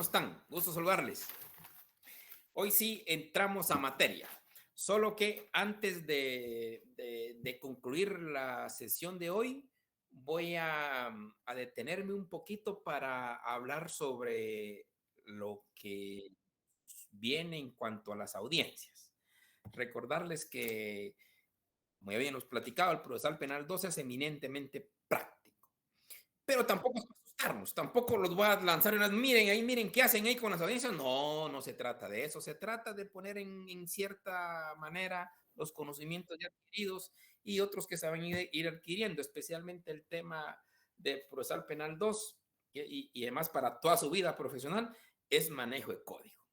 Están? Gusto saludarles. Hoy sí entramos a materia, solo que antes de concluir la sesión de hoy, voy a detenerme un poquito para hablar sobre lo que viene en cuanto a las audiencias. Recordarles que, como ya habíamos platicado, el procesal penal 2 es eminentemente práctico. Pero tampoco es para asustarnos, tampoco los voy a lanzar en las, miren ahí, miren qué hacen ahí con las audiencias. No, no se trata de eso, se trata de poner en cierta manera los conocimientos ya adquiridos y otros que se van a ir adquiriendo, especialmente el tema de procesal penal 2 y además para toda su vida profesional es manejo de código.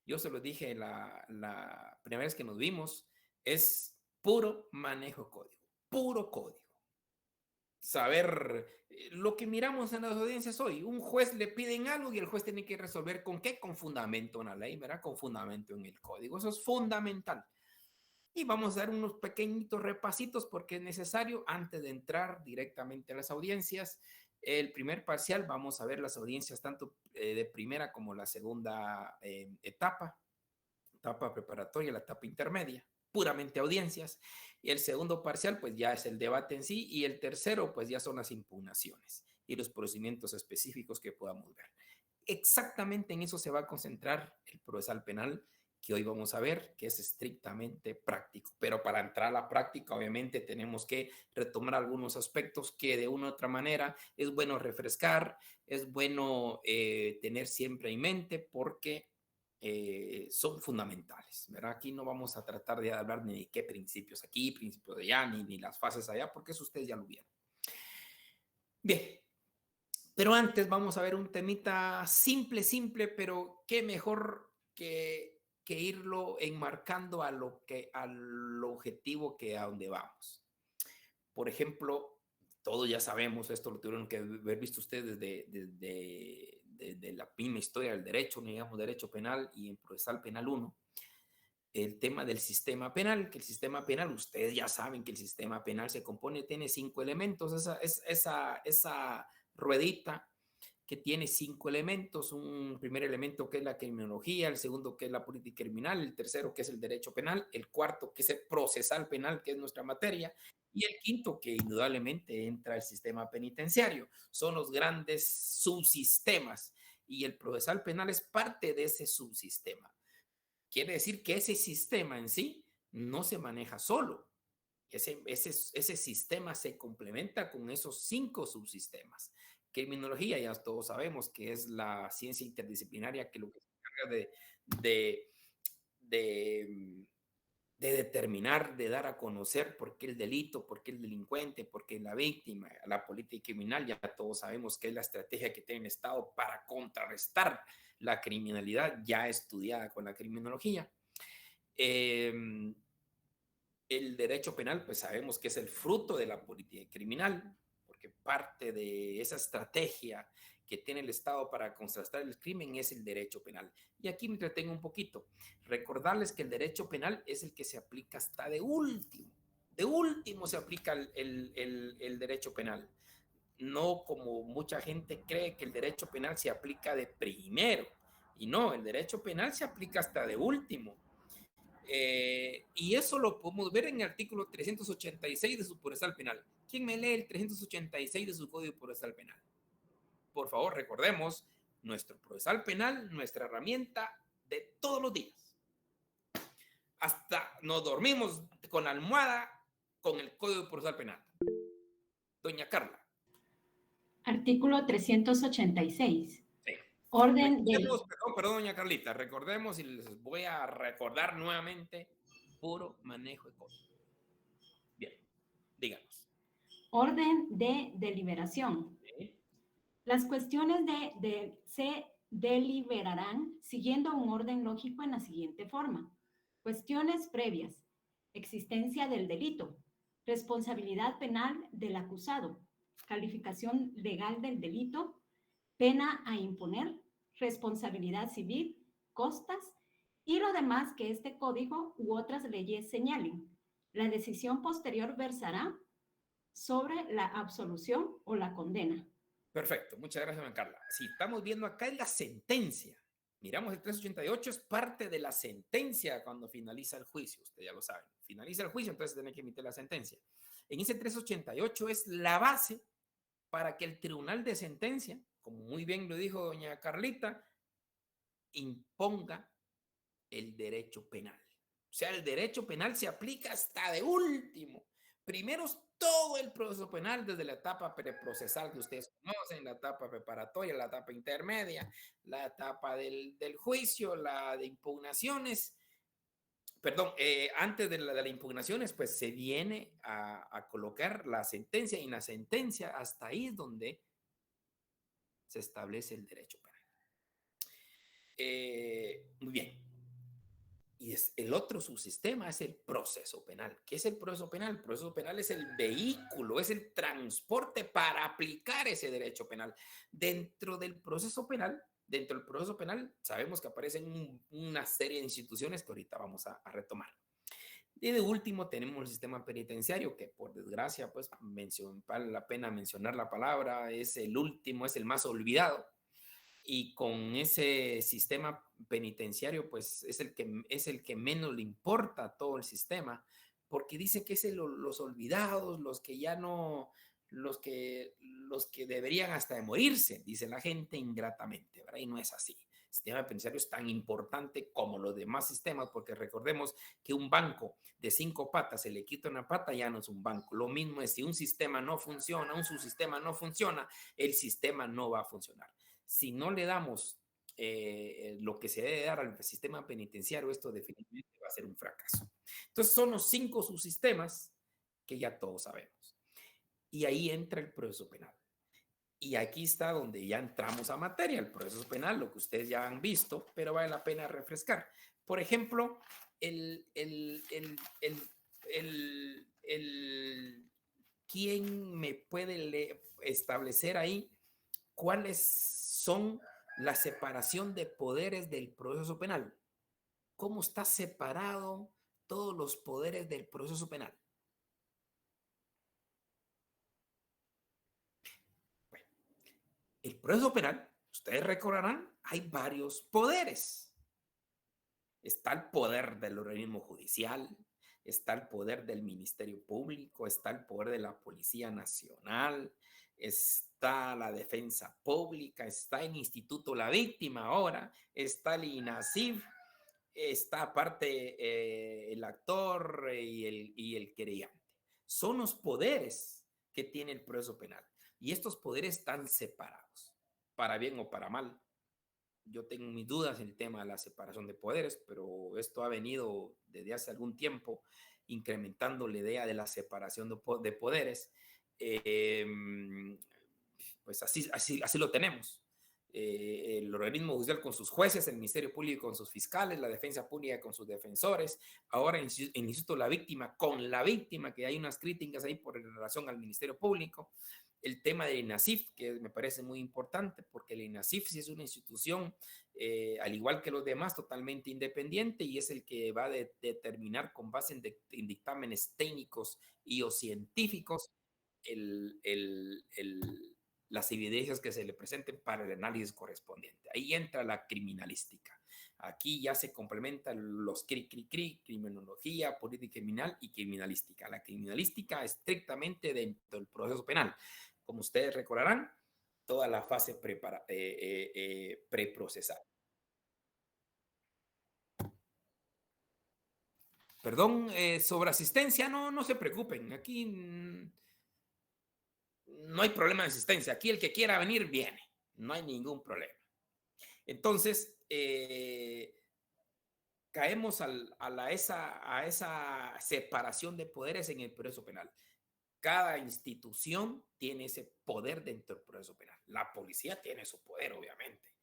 Yo se lo dije la primera vez que nos vimos, es puro manejo de código, puro código. Saber lo que miramos en las audiencias hoy. Un juez le piden algo y el juez tiene que resolver con qué, con fundamento en la ley, ¿verdad? Con fundamento en el código. Eso es fundamental. Y vamos a dar unos pequeñitos repasitos porque es necesario antes de entrar directamente a las audiencias. El primer parcial, vamos a ver las audiencias tanto de primera como la segunda etapa preparatoria, la etapa intermedia, puramente audiencias, y el segundo parcial pues ya es el debate en sí, y el tercero pues ya son las impugnaciones y los procedimientos específicos que podamos ver. Exactamente en eso se va a concentrar el procesal penal que hoy vamos a ver, que es estrictamente práctico. Pero para entrar a la práctica, obviamente, tenemos que retomar algunos aspectos que de una u otra manera es bueno refrescar, es bueno tener siempre en mente porque son fundamentales, ¿verdad? Aquí no vamos a tratar de hablar ni de qué principios aquí, principios de allá, ni las fases allá, porque eso ustedes ya lo vieron. Bien, pero antes vamos a ver un temita simple, pero qué mejor que irlo enmarcando al objetivo que a donde vamos. Por ejemplo, todos ya sabemos, esto lo tuvieron que haber visto ustedes desde la misma historia del derecho, digamos, derecho penal y en procesal penal 1, el tema del sistema penal, que el sistema penal, ustedes ya saben que el sistema penal se compone, tiene 5 elementos, esa ruedita que tiene 5 elementos, un primer elemento que es la criminología, el segundo que es la política criminal, el tercero que es el derecho penal, el cuarto que es el procesal penal, que es nuestra materia, y el quinto que indudablemente entra el sistema penitenciario. Son los grandes subsistemas y el procesal penal es parte de ese subsistema. Quiere decir que ese sistema en sí no se maneja solo. Ese sistema se complementa con esos 5 subsistemas. Criminología, ya todos sabemos que es la ciencia interdisciplinaria que lo que se encarga de, de, de determinar, de dar a conocer por qué el delito, por qué el delincuente, por qué la víctima, la política criminal, ya todos sabemos que es la estrategia que tiene el Estado para contrarrestar la criminalidad ya estudiada con la criminología. El derecho penal, pues sabemos que es el fruto de la política criminal, porque parte de esa estrategia que tiene el Estado para contrastar el crimen es el derecho penal. Y aquí me entretengo un poquito. Recordarles que el derecho penal es el que se aplica hasta de último. De último se aplica el derecho penal. No como mucha gente cree que el derecho penal se aplica de primero. Y no, el derecho penal se aplica hasta de último. Y eso lo podemos ver en el artículo 386 de su procesal penal. ¿Quién me lee el 386 de su Código Procesal Penal? Por favor, recordemos nuestro procesal penal, nuestra herramienta de todos los días. Hasta nos dormimos con almohada con el Código Procesal Penal. Doña Carla. Artículo 386. Sí. Orden de... Perdón, doña Carlita. Recordemos y les voy a recordar nuevamente puro manejo de código. Bien, díganos. Orden de deliberación. ¿Sí? Las cuestiones se deliberarán siguiendo un orden lógico en la siguiente forma. Cuestiones previas. Existencia del delito. Responsabilidad penal del acusado. Calificación legal del delito. Pena a imponer. Responsabilidad civil. Costas. Y lo demás que este código u otras leyes señalen. La decisión posterior versará sobre la absolución o la condena. Perfecto, muchas gracias, Juan Carla. Si estamos viendo acá es la sentencia. Miramos el 388, es parte de la sentencia cuando finaliza el juicio, usted ya lo sabe. Finaliza el juicio, entonces tiene que emitir la sentencia. En ese 388 es la base para que el tribunal de sentencia, como muy bien lo dijo doña Carlita, imponga el derecho penal. O sea, el derecho penal se aplica hasta de último. Primero es todo el proceso penal, desde la etapa preprocesal que ustedes conocen, la etapa preparatoria, la etapa intermedia, la etapa del juicio, la de impugnaciones. Perdón, antes de la impugnaciones, pues se viene a colocar la sentencia, y en la sentencia hasta ahí es donde se establece el derecho penal. Muy bien. Y el otro subsistema es el proceso penal. ¿Qué es el proceso penal? El proceso penal es el vehículo, es el transporte para aplicar ese derecho penal. Dentro del proceso penal, sabemos que aparecen una serie de instituciones que ahorita vamos a retomar. Y de último tenemos el sistema penitenciario, que por desgracia, pues vale la pena mencionar la palabra, es el último, es el más olvidado. Y con ese sistema penitenciario, pues es el que menos le importa a todo el sistema, porque dice que es los olvidados, los que ya no, los que deberían hasta de morirse, dice la gente ingratamente, ¿verdad? Y no es así. El sistema penitenciario es tan importante como los demás sistemas, porque recordemos que un banco de 5 patas se le quita una pata, ya no es un banco. Lo mismo es si un sistema no funciona, un subsistema no funciona, el sistema no va a funcionar. Si no le damos lo que se debe dar al sistema penitenciario, esto definitivamente va a ser un fracaso. Entonces son los 5 subsistemas que ya todos sabemos. Y ahí entra el proceso penal. Y aquí está donde ya entramos a materia, el proceso penal, lo que ustedes ya han visto, pero vale la pena refrescar. Por ejemplo, ¿quién me puede establecer ahí cuáles son la separación de poderes del proceso penal? ¿Cómo está separado todos los poderes del proceso penal? Bueno, el proceso penal, ustedes recordarán, hay varios poderes. Está el poder del organismo judicial, está el poder del Ministerio Público, está el poder de la Policía Nacional, está la Defensa Pública, está el Instituto La Víctima ahora, está el INASIF, está aparte el actor y el querellante. Son los poderes que tiene el proceso penal. Y estos poderes están separados, para bien o para mal. Yo tengo mis dudas en el tema de la separación de poderes, pero esto ha venido desde hace algún tiempo incrementando la idea de la separación de poderes. Eh, pues así lo tenemos. El organismo judicial con sus jueces, el Ministerio Público con sus fiscales, la defensa pública con sus defensores, ahora el Instituto La Víctima con la víctima, que hay unas críticas ahí por relación al Ministerio Público. El tema del INASIF, que me parece muy importante, porque el INASIF sí es una institución, al igual que los demás, totalmente independiente, y es el que va a determinar con base en dictámenes técnicos y o científicos las evidencias que se le presenten para el análisis correspondiente. Ahí entra la criminalística. Aquí ya se complementan los criminología, política criminal y criminalística. La criminalística estrictamente dentro del proceso penal. Como ustedes recordarán, toda la fase preprocesal. Perdón, sobre asistencia, no se preocupen. Aquí no hay problema de asistencia. Aquí el que quiera venir, viene. No hay ningún problema. Entonces, caemos a esa separación de poderes en el proceso penal. Cada institución tiene ese poder dentro del proceso penal. La policía tiene su poder, obviamente.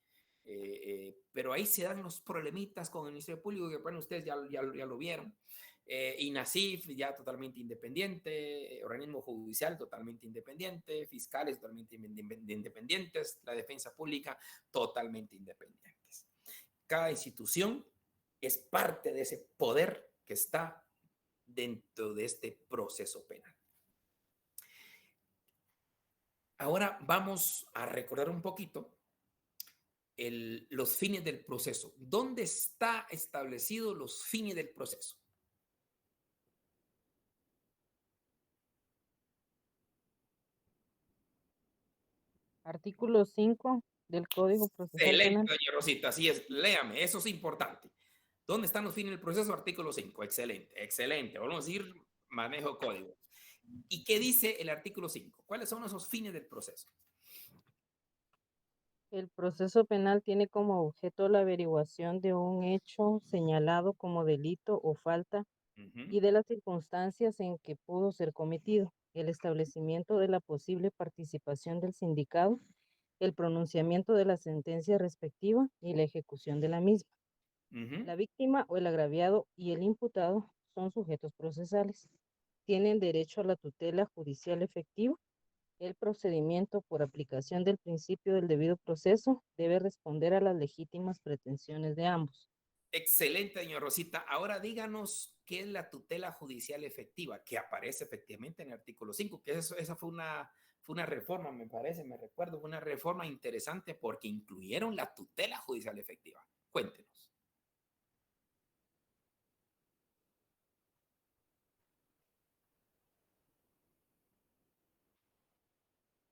Pero ahí se dan los problemitas con el Ministerio Público, que bueno, ustedes ya lo vieron. INASIF ya totalmente independiente, organismo judicial totalmente independiente, fiscales totalmente independientes, la defensa pública totalmente independientes. Cada institución es parte de ese poder que está dentro de este proceso penal. Ahora vamos a recordar un poquito los fines del proceso. ¿Dónde está establecido los fines del proceso? Artículo 5 del Código Procesal Excelente, Penal. doña Rosita. Así es, léame, eso es importante. ¿Dónde están los fines del proceso? Artículo 5. Excelente, excelente. Vamos a ir manejo código. ¿Y qué dice el artículo 5? ¿Cuáles son esos fines del proceso? El proceso penal tiene como objeto la averiguación de un hecho señalado como delito o falta y de las circunstancias en que pudo ser cometido, el establecimiento de la posible participación del sindicado, el pronunciamiento de la sentencia respectiva y la ejecución de la misma. La víctima o el agraviado y el imputado son sujetos procesales. Tienen derecho a la tutela judicial efectiva. El procedimiento por aplicación del principio del debido proceso debe responder a las legítimas pretensiones de ambos. Excelente, doña Rosita. Ahora díganos qué es la tutela judicial efectiva, que aparece efectivamente en el artículo 5, que esa fue una reforma, me parece, me recuerdo, fue una reforma interesante porque incluyeron la tutela judicial efectiva. Cuéntenos.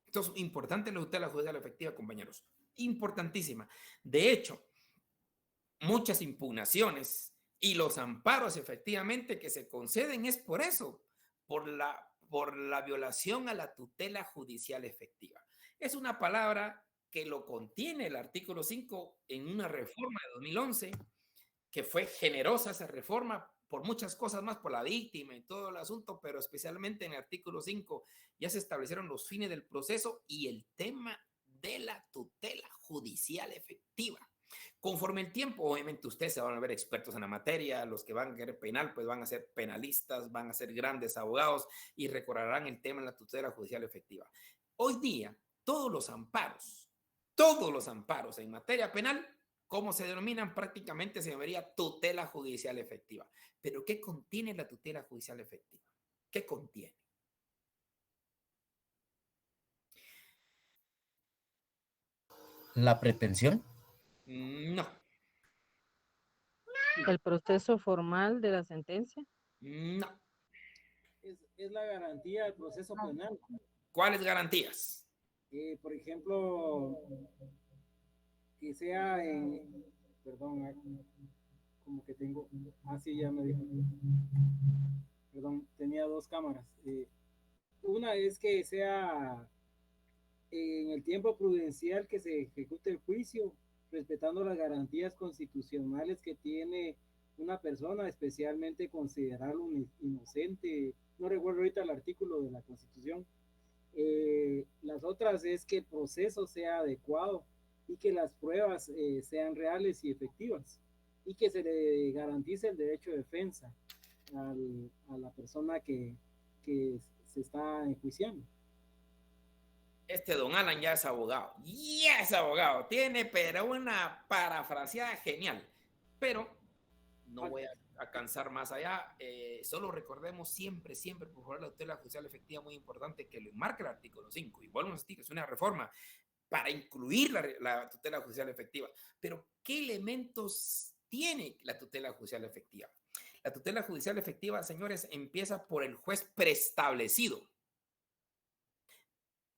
Entonces, importante la tutela judicial efectiva, compañeros. Importantísima. De hecho, muchas impugnaciones y los amparos efectivamente que se conceden es por eso, por la violación a la tutela judicial efectiva. Es una palabra que lo contiene el artículo 5 en una reforma de 2011, que fue generosa esa reforma por muchas cosas más, por la víctima y todo el asunto, pero especialmente en el artículo 5 ya se establecieron los fines del proceso y el tema de la tutela judicial efectiva. Conforme el tiempo, obviamente ustedes se van a ver expertos en la materia, los que van a querer penal, pues van a ser penalistas, van a ser grandes abogados y recorrerán el tema de la tutela judicial efectiva. Hoy día, todos los amparos en materia penal, como se denominan prácticamente, se llamaría tutela judicial efectiva. Pero ¿qué contiene la tutela judicial efectiva? ¿Qué contiene? La pretensión. No, El proceso formal de la sentencia. no. Es la garantía del proceso penal. ¿Cuáles garantías? Por ejemplo, que sea en, perdón, como que tengo, así ya me dijo, perdón, tenía dos cámaras. Una es que sea en el tiempo prudencial que se ejecute el juicio, respetando las garantías constitucionales que tiene una persona, especialmente considerarlo un inocente. No recuerdo ahorita el artículo de la Constitución. Las otras es que el proceso sea adecuado y que las pruebas sean reales y efectivas y que se le garantice el derecho de defensa a la persona que se está enjuiciando. Este don Alan ya es abogado. Ya es abogado. Tiene pero una parafraseada genial. Pero no voy a cansar más allá. Solo recordemos siempre, siempre, por favor, la tutela judicial efectiva, muy importante, que lo enmarca el artículo 5. Y vuelvo a decir, es una reforma para incluir la tutela judicial efectiva. Pero, ¿qué elementos tiene la tutela judicial efectiva? La tutela judicial efectiva, señores, empieza por el juez preestablecido.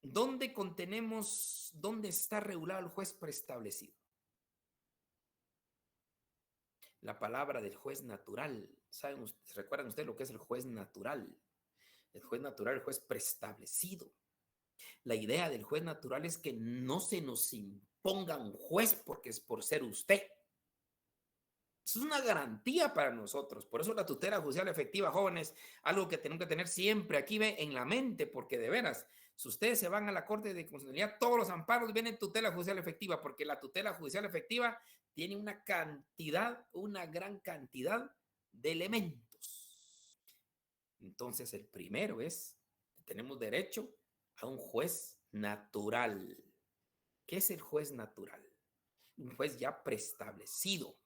¿Dónde contenemos, dónde está regulado el juez preestablecido? La palabra del juez natural. ¿Saben? ¿Recuerdan ustedes lo que es el juez natural? El juez natural, el juez preestablecido. La idea del juez natural es que no se nos imponga un juez porque es por ser usted. Eso es una garantía para nosotros. Por eso la tutela judicial efectiva, jóvenes, algo que tenemos que tener siempre aquí en la mente, porque de veras, si ustedes se van a la Corte de Constitucionalidad, todos los amparos vienen en tutela judicial efectiva, porque la tutela judicial efectiva tiene una cantidad, una gran cantidad de elementos. Entonces, el primero es, tenemos derecho a un juez natural. ¿Qué es el juez natural? Un juez ya preestablecido.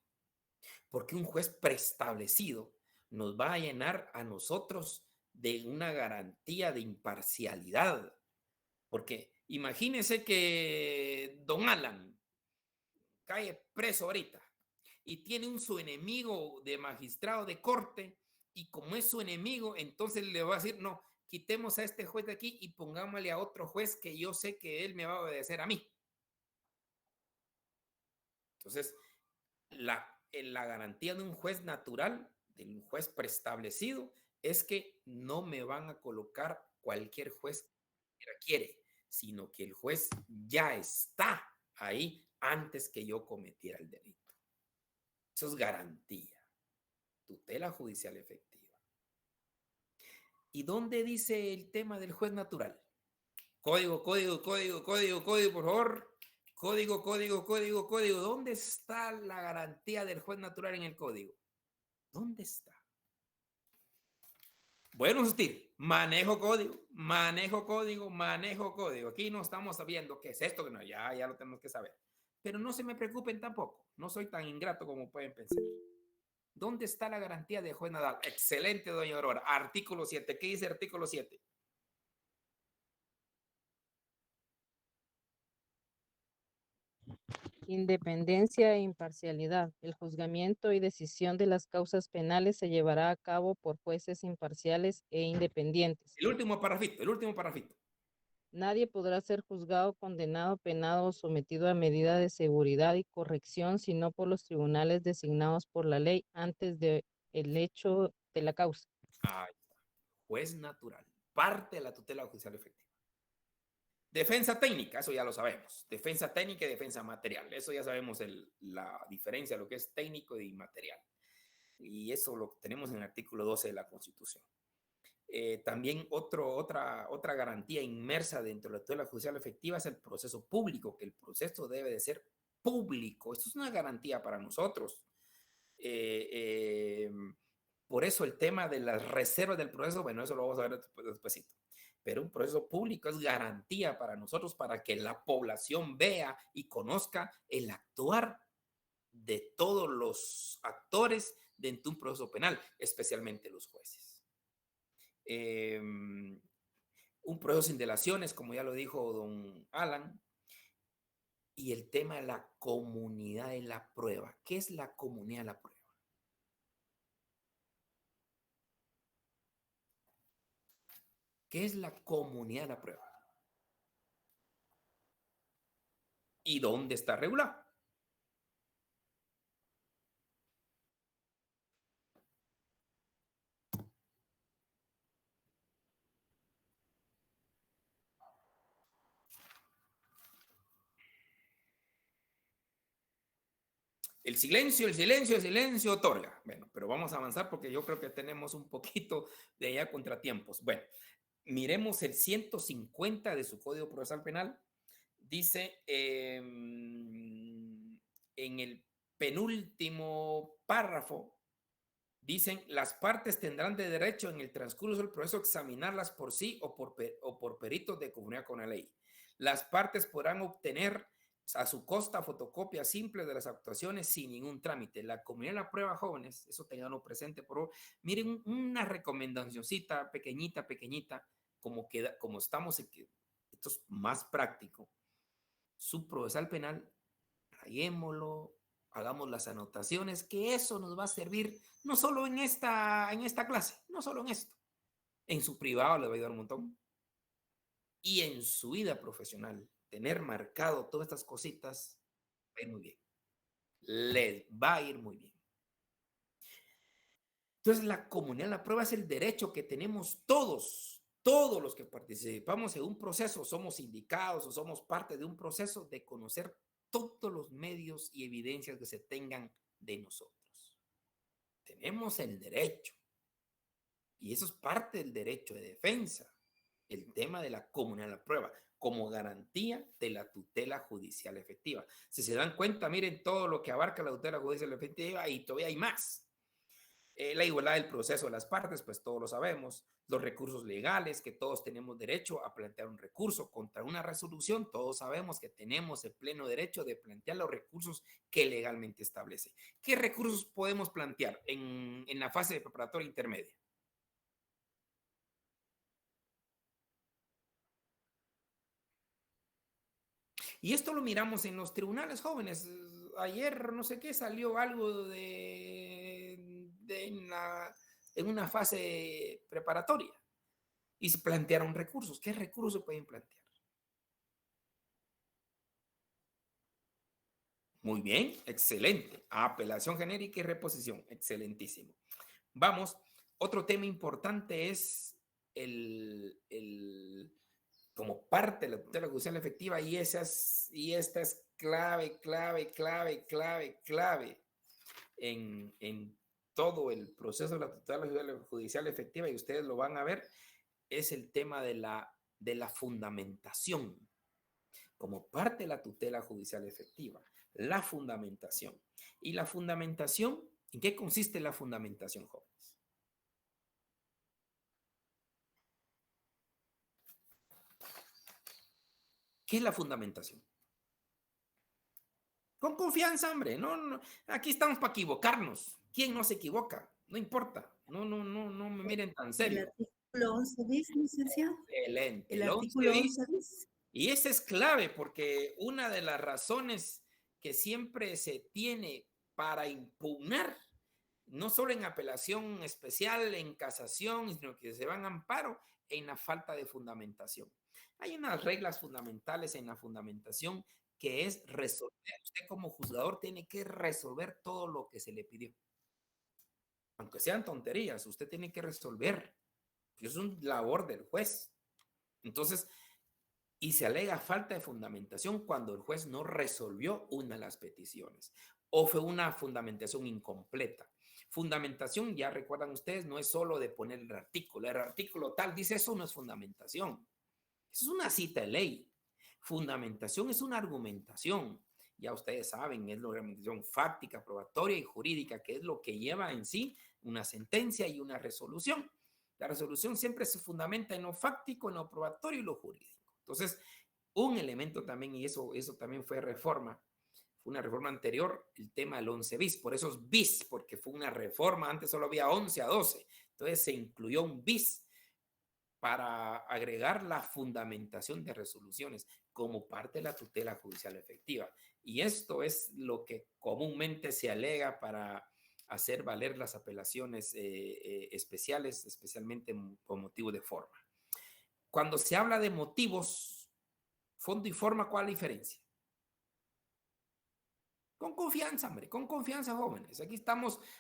Porque un juez preestablecido nos va a llenar a nosotros de una garantía de imparcialidad. Porque Imagínense que don Alan cae preso ahorita y tiene su enemigo de magistrado de corte, y como es su enemigo, entonces le va a decir, no, quitemos a este juez de aquí y pongámosle a otro juez que yo sé que él me va a obedecer a mí. Entonces, la garantía de un juez natural, de un juez preestablecido, es que no me van a colocar cualquier juez que quiere, sino que el juez ya está ahí antes que yo cometiera el delito. Eso es garantía, tutela judicial efectiva. ¿Y dónde dice el tema del juez natural? Código, por favor. Código. ¿Dónde está la garantía del juez natural en el código? ¿Dónde está? Bueno, sutil, manejo código. Aquí no estamos sabiendo qué es esto, que no, ya lo tenemos que saber. Pero no se me preocupen tampoco. No soy tan ingrato como pueden pensar. ¿Dónde está la garantía de juez natural? Excelente, doña Aurora. Artículo 7. ¿Qué dice el artículo 7? Independencia e imparcialidad. El juzgamiento y decisión de las causas penales se llevará a cabo por jueces imparciales e independientes. El último parrafito. Nadie podrá ser juzgado, condenado, penado o sometido a medida de seguridad y corrección, sino por los tribunales designados por la ley antes del hecho de la causa. Ahí está. Juez natural. Parte de la tutela judicial efectiva. Defensa técnica, eso ya lo sabemos. Defensa técnica y defensa material. Eso ya sabemos la diferencia, lo que es técnico y material. Y eso lo tenemos en el artículo 12 de la Constitución. También otra garantía inmersa dentro de la tutela judicial efectiva es el proceso público, que el proceso debe de ser público. Esto es una garantía para nosotros. Por eso el tema de las reservas del proceso, bueno, eso lo vamos a ver después. Pero un proceso público es garantía para nosotros, para que la población vea y conozca el actuar de todos los actores dentro de un proceso penal, especialmente los jueces. Un proceso sin delaciones, como ya lo dijo don Alan, y el tema de la comunidad de la prueba. ¿Qué es la comunidad de la prueba? ¿Qué es la comunidad de la prueba? ¿Y dónde está regulado? El silencio otorga. Bueno, pero vamos a avanzar porque yo creo que tenemos un poquito de allá contratiempos. Bueno, miremos el 150 de su Código Procesal Penal. Dice en el penúltimo párrafo, dicen, las partes tendrán de derecho en el transcurso del proceso examinarlas por sí o por peritos de conformidad con la ley. Las partes podrán obtener a su costa fotocopia simple de las actuaciones sin ningún trámite. La comunidad de la prueba, jóvenes, eso tenganlo presente, por favor. Miren una recomendacióncita pequeñita, como estamos, esto es más práctico. Su procesal penal, rayémoslo, hagamos las anotaciones, que eso nos va a servir no solo en esta clase, no solo en esto. En su privado le va a ayudar un montón. Y en su vida profesional, tener marcado todas estas cositas, va a ir muy bien. Les va a ir muy bien. Entonces, la comunidad de la prueba es el derecho que tenemos todos los que participamos en un proceso, somos indicados o somos parte de un proceso, de conocer todos los medios y evidencias que se tengan de nosotros. Tenemos el derecho. Y eso es parte del derecho de defensa. El tema de la comunidad de la prueba como garantía de la tutela judicial efectiva. Si se dan cuenta, miren todo lo que abarca la tutela judicial efectiva y todavía hay más. La igualdad del proceso de las partes, pues todos lo sabemos. Los recursos legales, que todos tenemos derecho a plantear un recurso contra una resolución. Todos sabemos que tenemos el pleno derecho de plantear los recursos que legalmente establece. ¿Qué recursos podemos plantear en la fase de preparatoria intermedia? Y esto lo miramos en los tribunales, jóvenes. Ayer, no sé qué, salió algo en una fase preparatoria y se plantearon recursos. ¿Qué recursos pueden plantear? Muy bien, excelente. Apelación genérica y reposición, excelentísimo. Vamos, otro tema importante es como parte de la tutela judicial efectiva y esta es clave en todo el proceso de la tutela judicial efectiva, y ustedes lo van a ver, es el tema de la fundamentación como parte de la tutela judicial efectiva. La fundamentación. ¿Y la fundamentación? ¿En qué consiste la fundamentación, jóvenes? ¿Qué es la fundamentación? Con confianza, hombre. No, aquí estamos para equivocarnos. ¿Quién no se equivoca? No importa. No me miren tan serio. El artículo 11 bis, licenciado. Excelente. El artículo 11 bis. Y ese es clave porque una de las razones que siempre se tiene para impugnar, no solo en apelación especial, en casación, sino que se van a amparo en la falta de fundamentación. Hay unas reglas fundamentales en la fundamentación que es resolver. Usted como juzgador tiene que resolver todo lo que se le pidió. Aunque sean tonterías, usted tiene que resolver. Es una labor del juez. Entonces, y se alega falta de fundamentación cuando el juez no resolvió una de las peticiones o fue una fundamentación incompleta. Fundamentación, ya recuerdan ustedes, no es solo de poner el artículo tal dice eso, no es fundamentación. Eso es una cita de ley. Fundamentación es una argumentación. Ya ustedes saben, es la argumentación fáctica, probatoria y jurídica, que es lo que lleva en sí una sentencia y una resolución. La resolución siempre se fundamenta en lo fáctico, en lo probatorio y lo jurídico. Entonces, un elemento también, y eso también fue reforma, fue una reforma anterior, el tema del 11 bis, por eso es bis, porque fue una reforma, antes solo había 11 a 12, entonces se incluyó un bis para agregar la fundamentación de resoluciones como parte de la tutela judicial efectiva. Y esto es lo que comúnmente se alega para hacer valer las apelaciones especiales, especialmente por motivo de forma. Cuando se habla de motivos, fondo y forma, ¿cuál es la diferencia? Con confianza, hombre, con confianza, jóvenes.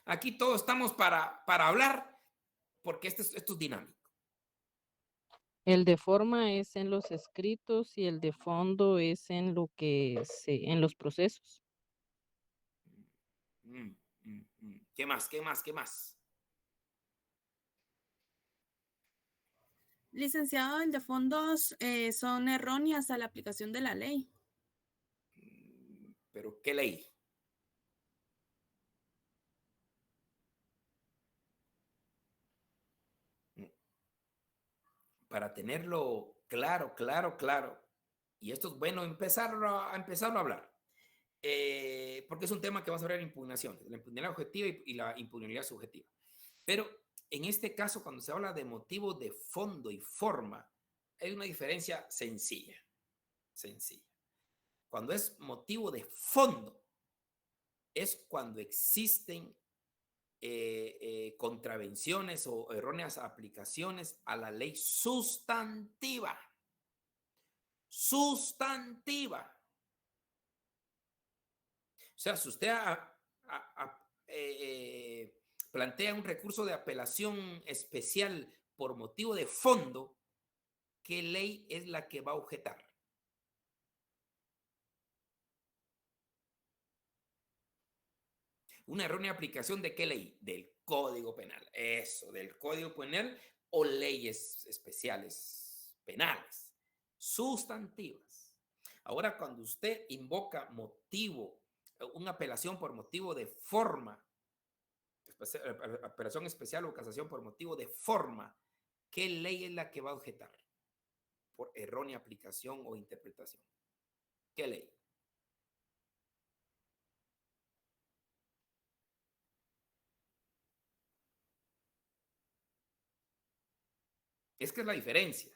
Aquí todos estamos para hablar, porque esto es dinámico. El de forma es en los escritos y el de fondo es en en los procesos. ¿Qué más? Licenciado, el de fondos son erróneas a la aplicación de la ley. ¿Pero qué ley? Para tenerlo claro, y esto es bueno empezarlo a hablar, porque es un tema que vamos a hablar en impugnaciones, la impugnabilidad objetiva y la impugnabilidad subjetiva. Pero en este caso, cuando se habla de motivo de fondo y forma, hay una diferencia sencilla. Cuando es motivo de fondo, es cuando existen contravenciones o erróneas aplicaciones a la ley sustantiva. O sea, si usted plantea un recurso de apelación especial por motivo de fondo, ¿qué ley es la que va a objetar? ¿Una errónea aplicación de qué ley? Del Código Penal. Eso, del Código Penal o leyes especiales penales, sustantivas. Ahora, cuando usted invoca una apelación por motivo de forma, apelación especial o casación por motivo de forma, ¿qué ley es la que va a objetar por errónea aplicación o interpretación? ¿Qué ley? Es que es la diferencia.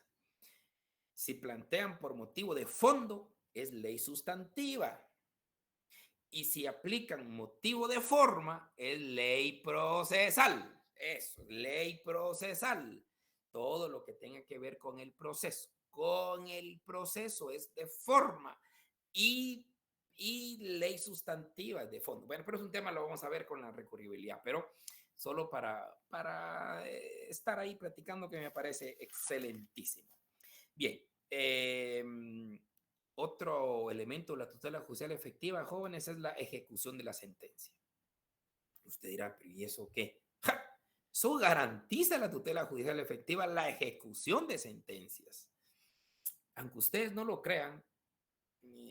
Si plantean por motivo de fondo, es ley sustantiva. Y si aplican motivo de forma, es ley procesal. Eso, ley procesal. Todo lo que tenga que ver con el proceso. Con el proceso es de forma y ley sustantiva es de fondo. Bueno, pero es un tema, lo vamos a ver con la recurribilidad, pero solo para estar ahí platicando, que me parece excelentísimo. Bien, otro elemento de la tutela judicial efectiva, jóvenes, es la ejecución de la sentencia. Usted dirá, ¿y eso qué? ¡Ja! Eso garantiza la tutela judicial efectiva, la ejecución de sentencias. Aunque ustedes no lo crean,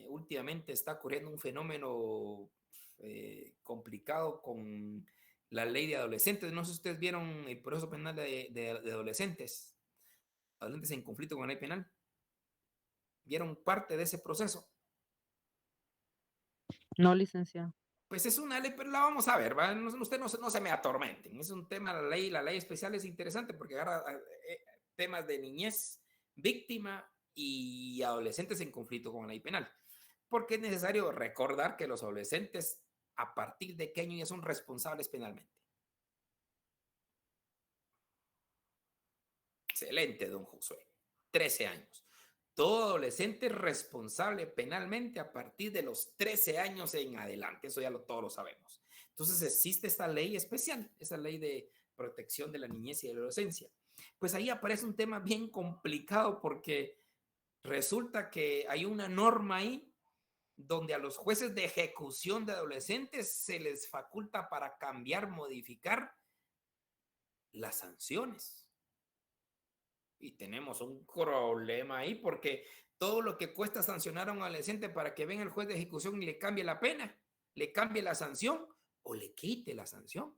últimamente está ocurriendo un fenómeno complicado con la ley de adolescentes. No sé si ustedes vieron el proceso penal de adolescentes en conflicto con la ley penal. ¿Vieron parte de ese proceso? No, licenciado. Pues es una ley, pero la vamos a ver, ¿va? Usted no se me atormenten. Es un tema, la ley especial es interesante porque agarra temas de niñez, víctima y adolescentes en conflicto con la ley penal. Porque es necesario recordar que los adolescentes, ¿a partir de qué año ya son responsables penalmente? Excelente, don Josué. 13 años. Todo adolescente es responsable penalmente a partir de los 13 años en adelante. Eso ya todos lo sabemos. Entonces existe esta ley especial, esa ley de protección de la niñez y de la adolescencia. Pues ahí aparece un tema bien complicado porque resulta que hay una norma ahí donde a los jueces de ejecución de adolescentes se les faculta para cambiar, modificar las sanciones. Y tenemos un problema ahí porque todo lo que cuesta sancionar a un adolescente para que venga el juez de ejecución y le cambie la pena, le cambie la sanción o le quite la sanción.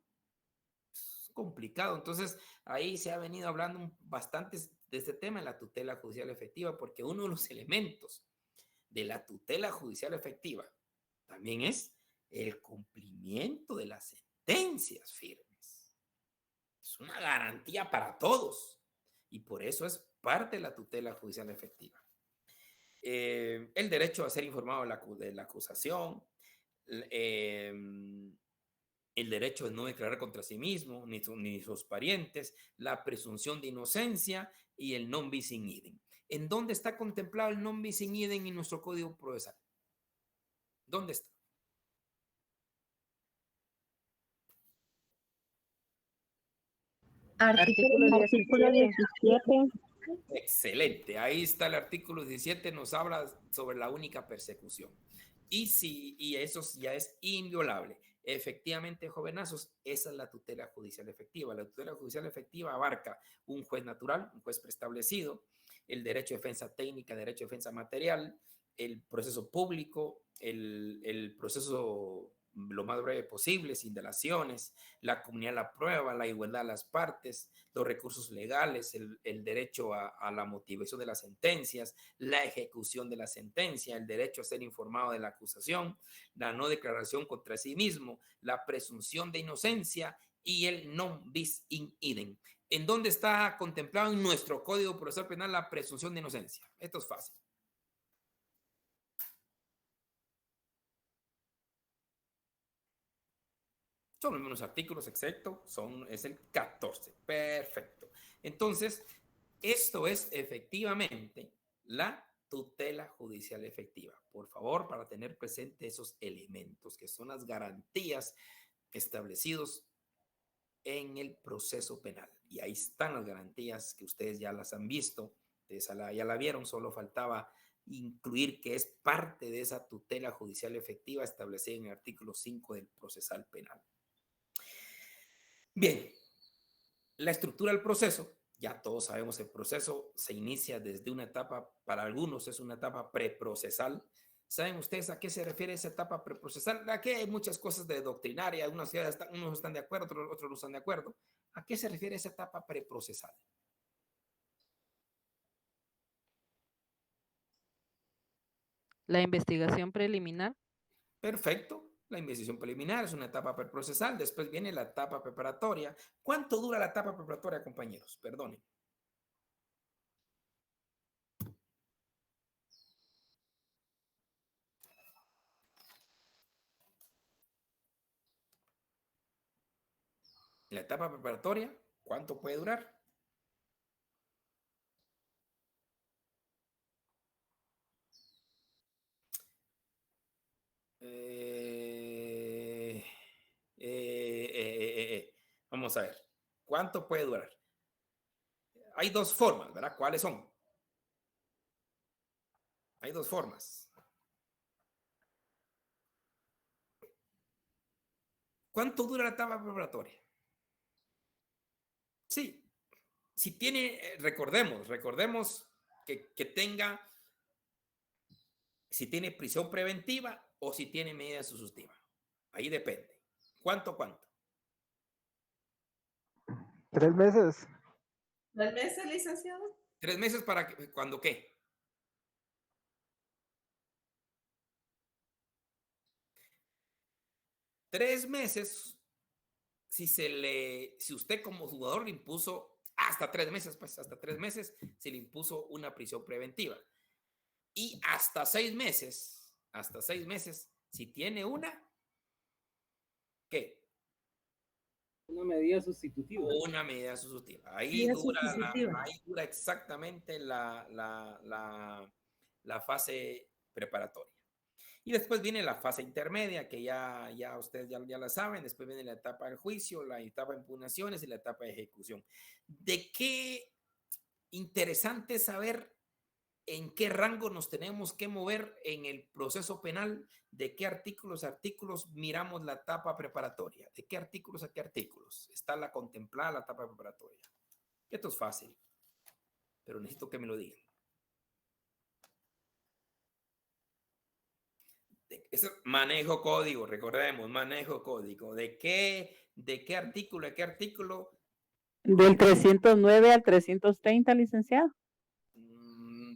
Es complicado. Entonces, ahí se ha venido hablando bastante de este tema en la tutela judicial efectiva, porque uno de los elementos de la tutela judicial efectiva también es el cumplimiento de las sentencias firmes. Es una garantía para todos. Y por eso es parte de la tutela judicial efectiva. El derecho a ser informado de la acusación, el derecho de no declarar contra sí mismo, ni sus parientes, la presunción de inocencia y el non bis in idem. ¿En dónde está contemplado el non bis in idem en nuestro Código Procesal? ¿Dónde está? Artículo 17. Excelente, ahí está el artículo 17, nos habla sobre la única persecución. Y eso ya es inviolable. Efectivamente, jovenazos, esa es la tutela judicial efectiva. La tutela judicial efectiva abarca un juez natural, un juez preestablecido, el derecho de defensa técnica, derecho de defensa material, el proceso público, el proceso lo más breve posible, sin delaciones, la comunidad de la prueba, la igualdad de las partes, los recursos legales, el derecho a la motivación de las sentencias, la ejecución de la sentencia, el derecho a ser informado de la acusación, la no declaración contra sí mismo, la presunción de inocencia y el non bis in idem. ¿En dónde está contemplado en nuestro Código Procesal Penal la presunción de inocencia? Esto es fácil. Son los mismos artículos, exacto, es el 14. Perfecto. Entonces, esto es efectivamente la tutela judicial efectiva. Por favor, para tener presente esos elementos que son las garantías establecidos en el proceso penal. Y ahí están las garantías que ustedes ya las han visto, ya la vieron, solo faltaba incluir que es parte de esa tutela judicial efectiva establecida en el artículo 5 del procesal penal. Bien, la estructura del proceso, ya todos sabemos, el proceso se inicia desde una etapa, para algunos es una etapa preprocesal. ¿Saben ustedes a qué se refiere esa etapa preprocesal? Aquí hay muchas cosas de doctrinaria, unos están de acuerdo, otros no están de acuerdo. ¿A qué se refiere esa etapa preprocesal? La investigación preliminar. Perfecto. La investigación preliminar es una etapa preprocesal. Después viene la etapa preparatoria. ¿Cuánto dura la etapa preparatoria, compañeros? Perdonen. La etapa preparatoria, ¿cuánto puede durar? Vamos a ver, ¿cuánto puede durar? Hay dos formas, ¿verdad? ¿Cuáles son? Hay dos formas. ¿Cuánto dura la etapa preparatoria? Sí, si tiene, recordemos que tenga, si tiene prisión preventiva o si tiene medida sustitutiva. Ahí depende. ¿Cuánto? 3 meses. 3 meses, licenciado. 3 meses para que, ¿cuándo qué? Tres meses, si usted como jugador le impuso hasta 3 meses, pues hasta 3 meses se le impuso una prisión preventiva. Y hasta 6 meses, si tiene una, ¿qué? Una medida sustitutiva. Una medida sustitutiva. Ahí dura exactamente la fase preparatoria. Y después viene la fase intermedia, que ya ustedes ya la saben. Después viene la etapa del juicio, la etapa de impugnaciones y la etapa de ejecución. ¿De qué interesante saber en qué rango nos tenemos que mover en el proceso penal? ¿De qué artículos miramos la etapa preparatoria? ¿De qué artículos a qué artículos está la contemplada la etapa preparatoria? Esto es fácil, pero necesito que me lo digan. Eso, manejo código, recordemos, manejo código. ¿De qué artículo a qué artículo? Del 309 al 330, licenciado.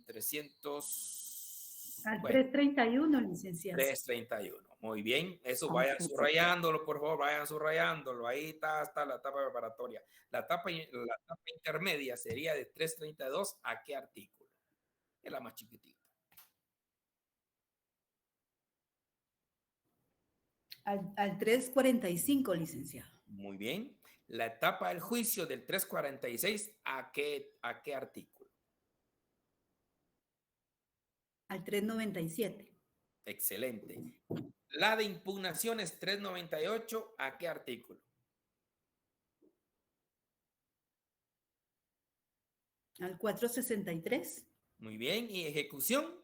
300. Al 331, licenciado. 331. Muy bien. Eso vayan subrayándolo, por favor, vayan subrayándolo. Ahí está la etapa preparatoria. La etapa intermedia sería de 332 a qué artículo. Es la más chiquitita. Al 345, licenciado. Muy bien. La etapa del juicio del 346 a qué artículo. Al 397. Excelente. La de impugnaciones 398 a qué artículo. Al 463. Muy bien. ¿Y ejecución?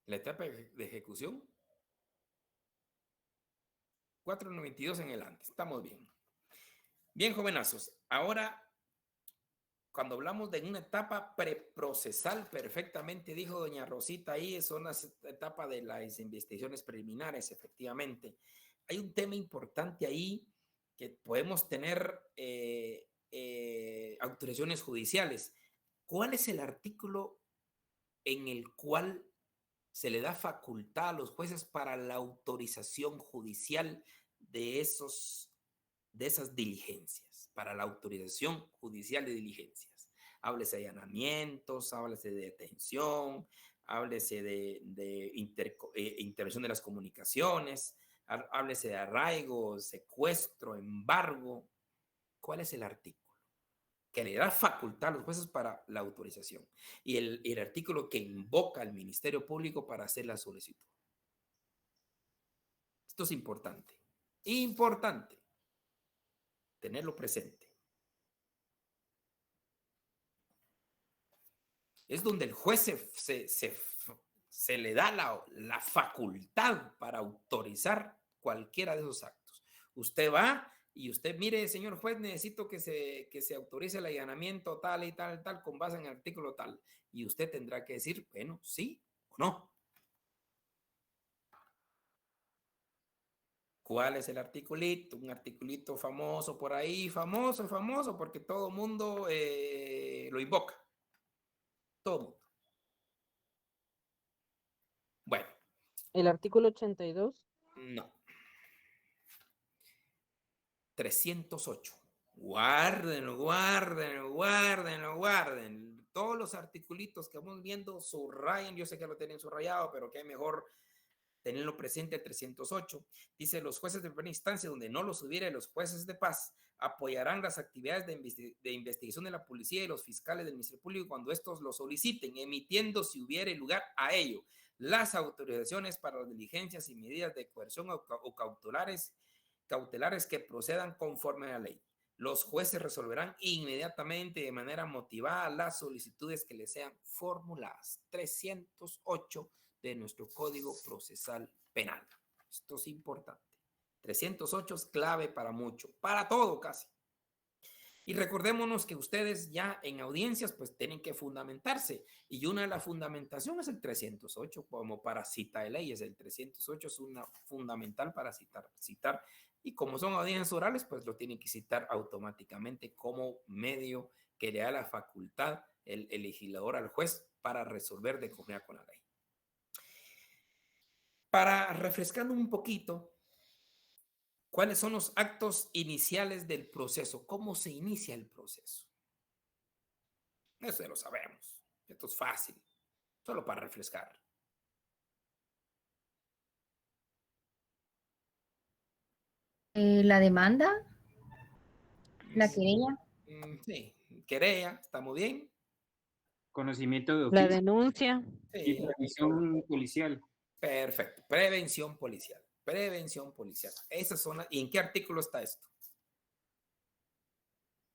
La etapa de ejecución 492 en adelante. Estamos bien. Bien, jovenazos. Ahora, cuando hablamos de una etapa preprocesal, perfectamente dijo doña Rosita ahí, son las etapas de las investigaciones preliminares, efectivamente. Hay un tema importante ahí que podemos tener autorizaciones judiciales. ¿Cuál es el artículo en el cual se le da facultad a los jueces para la autorización judicial de esas diligencias, para la autorización judicial de diligencias? Háblese de allanamientos, háblese de detención, háblese de intervención de las comunicaciones, háblese de arraigo, secuestro, embargo. ¿Cuál es el artículo que le da facultad a los jueces para la autorización? Y el artículo que invoca al Ministerio Público para hacer la solicitud. Esto es importante. Importante tenerlo presente. Es donde el juez se le da la facultad para autorizar cualquiera de esos actos. Usted va y usted, mire, señor juez, necesito que se autorice el allanamiento tal y tal, con base en el artículo tal. Y usted tendrá que decir, bueno, sí o no. ¿Cuál es el articulito? Un articulito famoso por ahí, famoso, porque todo el mundo lo invoca. Todo mundo. Bueno. El artículo 82. No. 308. Guárdenlo, guárdenlo, guárdenlo, guarden. Todos los articulitos que vamos viendo, subrayen. Yo sé que lo tienen subrayado, pero que es mejor tenerlo presente. El 308 dice: los jueces de primera instancia donde no los hubiere, los jueces de paz apoyarán las actividades de investigación de la policía y los fiscales del Ministerio Público cuando estos lo soliciten, emitiendo, si hubiere lugar a ello, las autorizaciones para las diligencias y medidas de coerción o cautelares que procedan conforme a la ley. Los jueces resolverán inmediatamente de manera motivada las solicitudes que les sean formuladas. 308 de nuestro Código Procesal Penal. Esto es importante. 308 es clave para mucho, para todo casi. Y recordémonos que ustedes ya en audiencias pues tienen que fundamentarse, y una de las fundamentaciones es el 308 como para cita de leyes. El 308 es una fundamental para citar, y como son audiencias orales pues lo tienen que citar automáticamente como medio que le da la facultad el legislador al juez para resolver de conformidad con la ley. Para refrescando un poquito, ¿cuáles son los actos iniciales del proceso? ¿Cómo se inicia el proceso? Eso ya lo sabemos. Esto es fácil. Solo para refrescar. La demanda, la querella. Sí, querella, está muy bien. Conocimiento de La oficio. denuncia. Y prevención policial. Perfecto. Prevención policial. Prevención policial. Esas son ¿Y en qué artículo está esto?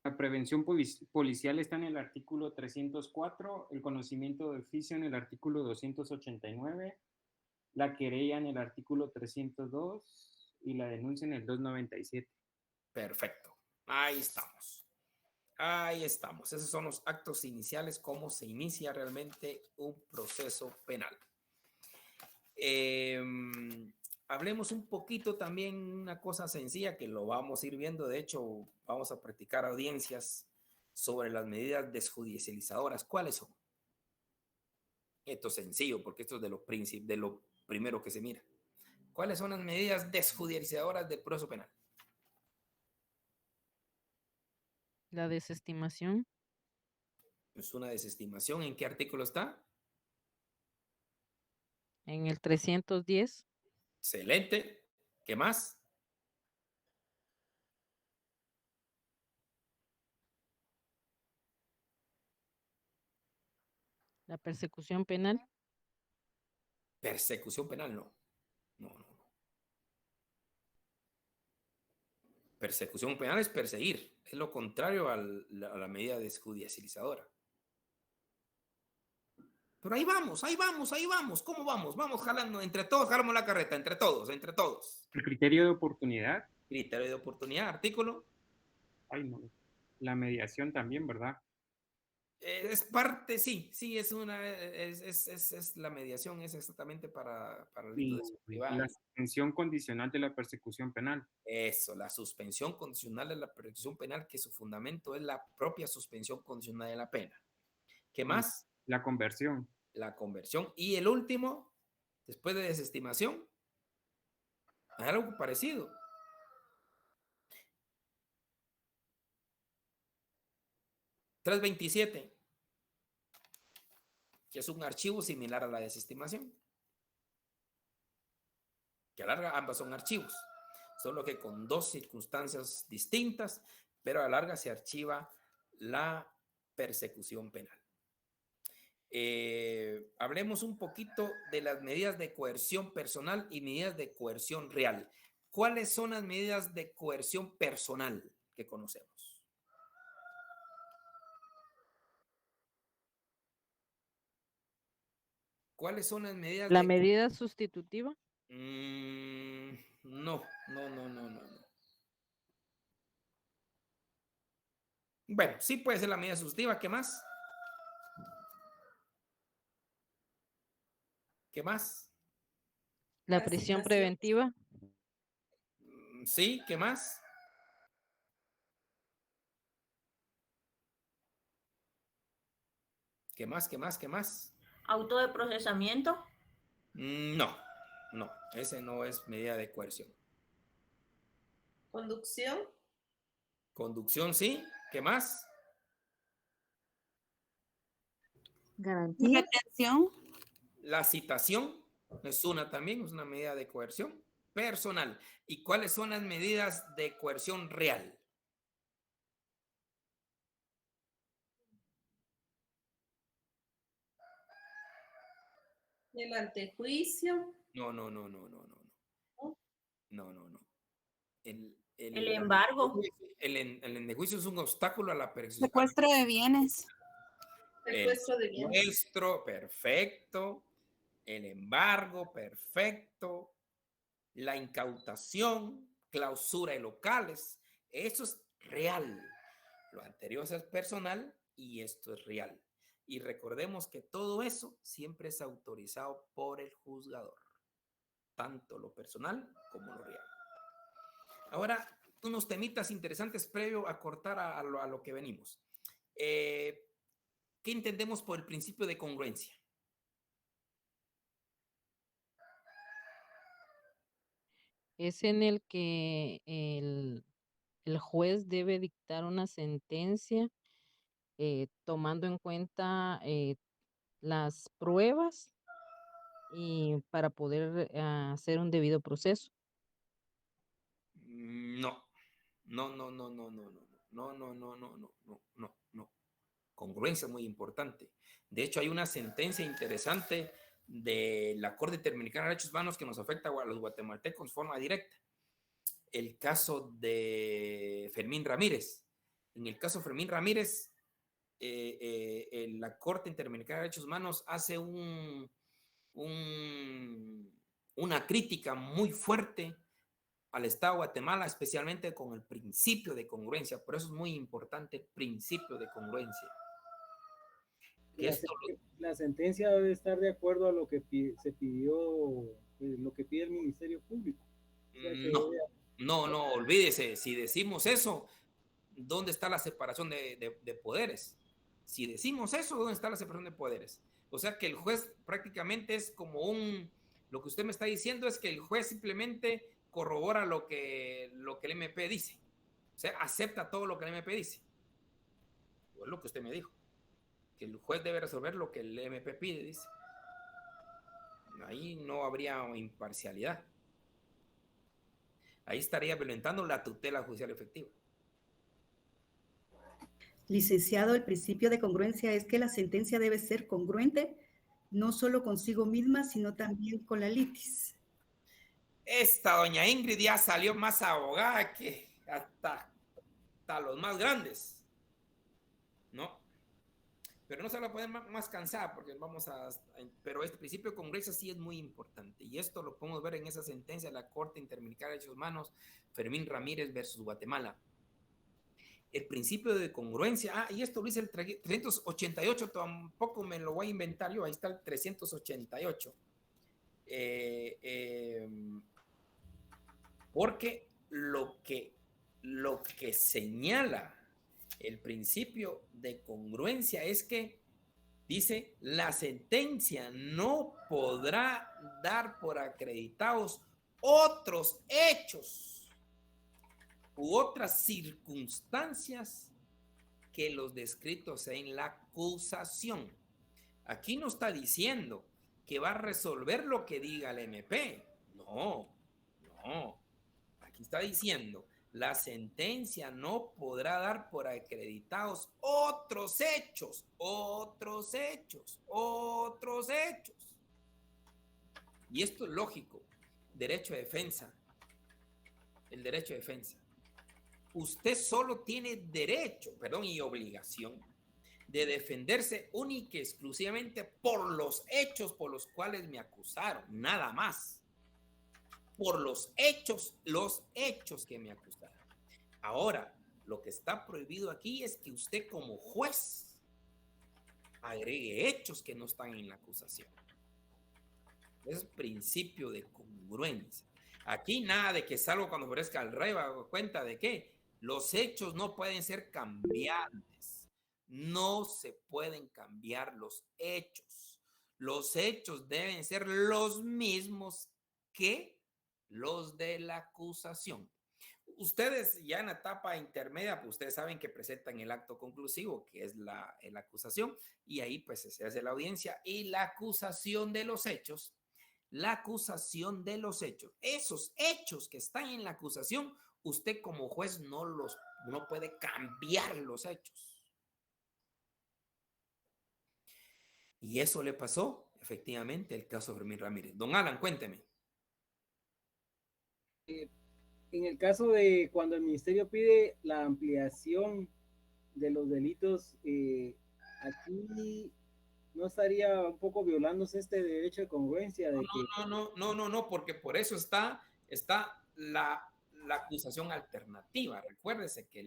La prevención policial está en el artículo 304, el conocimiento de oficio en el artículo 289, la querella en el artículo 302 y la denuncia en el 297. Perfecto. Ahí estamos. Ahí estamos. Esos son los actos iniciales, cómo se inicia realmente un proceso penal. Hablemos un poquito también una cosa sencilla que lo vamos a ir viendo. De hecho, vamos a practicar audiencias sobre las medidas desjudicializadoras. ¿Cuáles son? Esto es sencillo porque esto es de lo primero que se mira. ¿Cuáles son las medidas desjudicializadoras del proceso penal? La desestimación. Es una desestimación. ¿En qué artículo está? En el 310. Excelente. ¿Qué más? La persecución penal. Persecución penal, no. No. Persecución penal es perseguir. Es lo contrario a la medida desjudicializadora. Pero ahí vamos. ¿Cómo vamos? Vamos jalando, entre todos jalamos la carreta, entre todos. El criterio de oportunidad. Criterio de oportunidad, artículo. Ay, no. La mediación también, ¿verdad? Es parte, sí, es la mediación, es exactamente para el delito de privada. La suspensión condicional de la persecución penal. Eso, la suspensión condicional de la persecución penal, que su fundamento es la propia suspensión condicional de la pena. ¿Qué más? La conversión. La conversión. Y el último, después de desestimación, algo parecido. $327, que es un archivo similar a la desestimación, que a la larga ambas son archivos, solo que con dos circunstancias distintas, pero a la larga se archiva la persecución penal. Hablemos un poquito de las medidas de coerción personal y medidas de coerción real. ¿Cuáles son las medidas de coerción personal que conocemos? ¿Cuáles son las medidas? ¿La medida sustitutiva? No. Bueno, sí puede ser la medida sustitutiva. ¿Qué más? ¿Qué más? La prisión preventiva. Sí, ¿qué más? ¿Qué más? ¿Qué más? ¿Qué más? Auto de procesamiento. No, no, ese no es medida de coerción. Conducción. Conducción, sí. ¿Qué más? Garantía. Retención. La citación es una también, es una medida de coerción personal. ¿Y cuáles son las medidas de coerción real? El antejuicio. No. No. El embargo. El antejuicio es un obstáculo a la persecución. Secuestro de bienes. Secuestro de bienes. Secuestro, perfecto. El embargo, perfecto. La incautación, clausura de locales. Eso es real. Lo anterior es personal y esto es real. Y recordemos que todo eso siempre es autorizado por el juzgador. Tanto lo personal como lo real. Ahora, unos temitas interesantes previo a cortar a lo que venimos. ¿Qué entendemos por el principio de congruencia? Es en el que el juez debe dictar una sentencia tomando en cuenta las pruebas y para poder hacer un debido proceso. No. Congruencia es muy importante. De hecho, hay una sentencia interesante de la Corte Interamericana de Derechos Humanos que nos afecta a los guatemaltecos de forma directa. El caso de Fermín Ramírez. En el caso de Fermín Ramírez, la Corte Interamericana de Derechos Humanos hace una crítica muy fuerte al Estado de Guatemala, especialmente con el principio de congruencia. Por eso es muy importante el principio de congruencia. La sentencia debe estar de acuerdo a lo que se pidió, lo que pide el Ministerio Público. O sea, No, olvídese. Si decimos eso, ¿dónde está la separación de poderes? Si decimos eso, ¿dónde está la separación de poderes? O sea que el juez prácticamente es como lo que usted me está diciendo es que el juez simplemente corrobora lo que el MP dice. O sea, acepta todo lo que el MP dice. O es lo que usted me dijo. Que el juez debe resolver lo que el MP pide, dice. Ahí no habría imparcialidad. Ahí estaría violentando la tutela judicial efectiva. Licenciado, el principio de congruencia es que la sentencia debe ser congruente no solo consigo misma, sino también con la litis. Esta doña Ingrid ya salió más abogada que hasta los más grandes. ¿No? Pero no se la pueden más cansada porque pero este principio de congruencia sí es muy importante y esto lo podemos ver en esa sentencia de la Corte Interamericana de Derechos Humanos, Fermín Ramírez versus Guatemala. El principio de congruencia, y esto lo dice el 388, tampoco me lo voy a inventar yo, ahí está el 388. Porque lo que señala el principio de congruencia es que dice, la sentencia no podrá dar por acreditados otros hechos u otras circunstancias que los descritos en la acusación. Aquí no está diciendo que va a resolver lo que diga el MP. No. Aquí está diciendo, la sentencia no podrá dar por acreditados otros hechos. Y esto es lógico. Derecho de defensa. El derecho de defensa. Usted solo tiene derecho, y obligación de defenderse única y exclusivamente por los hechos por los cuales me acusaron, nada más. Por los hechos que me acusaron. Ahora, lo que está prohibido aquí es que usted como juez agregue hechos que no están en la acusación. Es principio de congruencia. Aquí nada de que salgo cuando ofrezca el rey, hago cuenta de que los hechos no pueden ser cambiantes. No se pueden cambiar los hechos. Los hechos deben ser los mismos que los de la acusación. Ustedes ya en la etapa intermedia, pues ustedes saben que presentan el acto conclusivo, que es la acusación, y ahí pues se hace la audiencia y la acusación de los hechos. La acusación de los hechos. Esos hechos que están en la acusación, usted como juez no puede cambiar los hechos. Y eso le pasó, efectivamente, el caso de Fermín Ramírez. Don Alan, cuénteme. En el caso de cuando el ministerio pide la ampliación de los delitos, aquí no estaría un poco violándose este derecho de congruencia de No, porque por eso está la acusación alternativa. Recuérdese que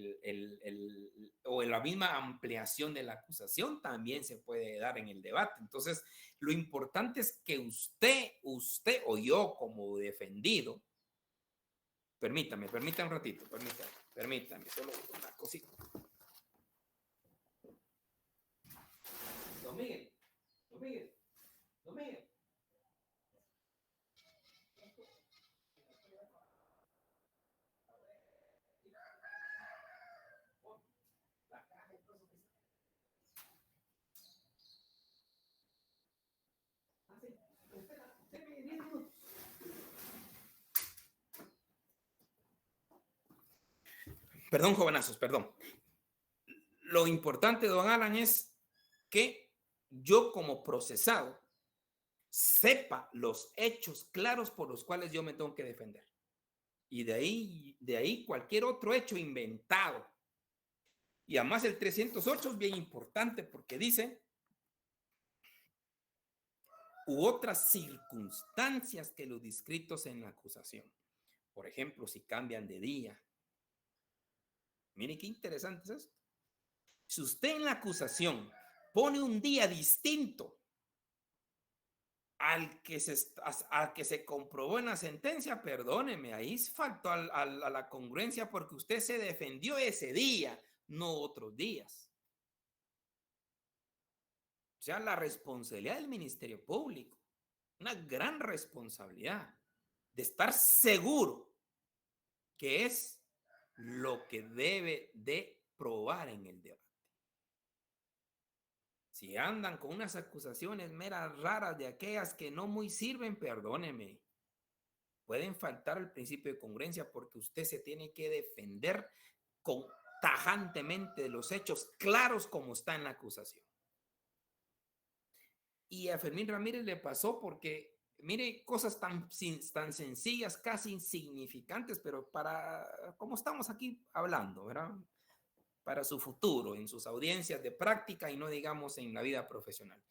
la misma ampliación de la acusación también se puede dar en el debate. Entonces, lo importante es que usted o yo como defendido, permítame un ratito, permítame, solo una cosita. Don Miguel. Perdón, jovenazos, perdón. Lo importante, don Alan, es que yo como procesado sepa los hechos claros por los cuales yo me tengo que defender. Y de ahí cualquier otro hecho inventado. Y además el 308 es bien importante porque dice u otras circunstancias que los descritos en la acusación. Por ejemplo, si cambian de día. Mire qué interesante es esto. Si usted en la acusación pone un día distinto al que se comprobó en la sentencia, perdóneme, ahí faltó a la congruencia porque usted se defendió ese día, no otros días. O sea, la responsabilidad del Ministerio Público, una gran responsabilidad de estar seguro que es lo que debe de probar en el debate. Si andan con unas acusaciones meras raras de aquellas que no muy sirven, perdóneme, pueden faltar el principio de congruencia porque usted se tiene que defender tajantemente de los hechos claros como está en la acusación. Y a Fermín Ramírez le pasó porque, mire, cosas tan sencillas, casi insignificantes, pero para, como estamos aquí hablando, ¿verdad? Para su futuro, en sus audiencias de práctica y no digamos en la vida profesional.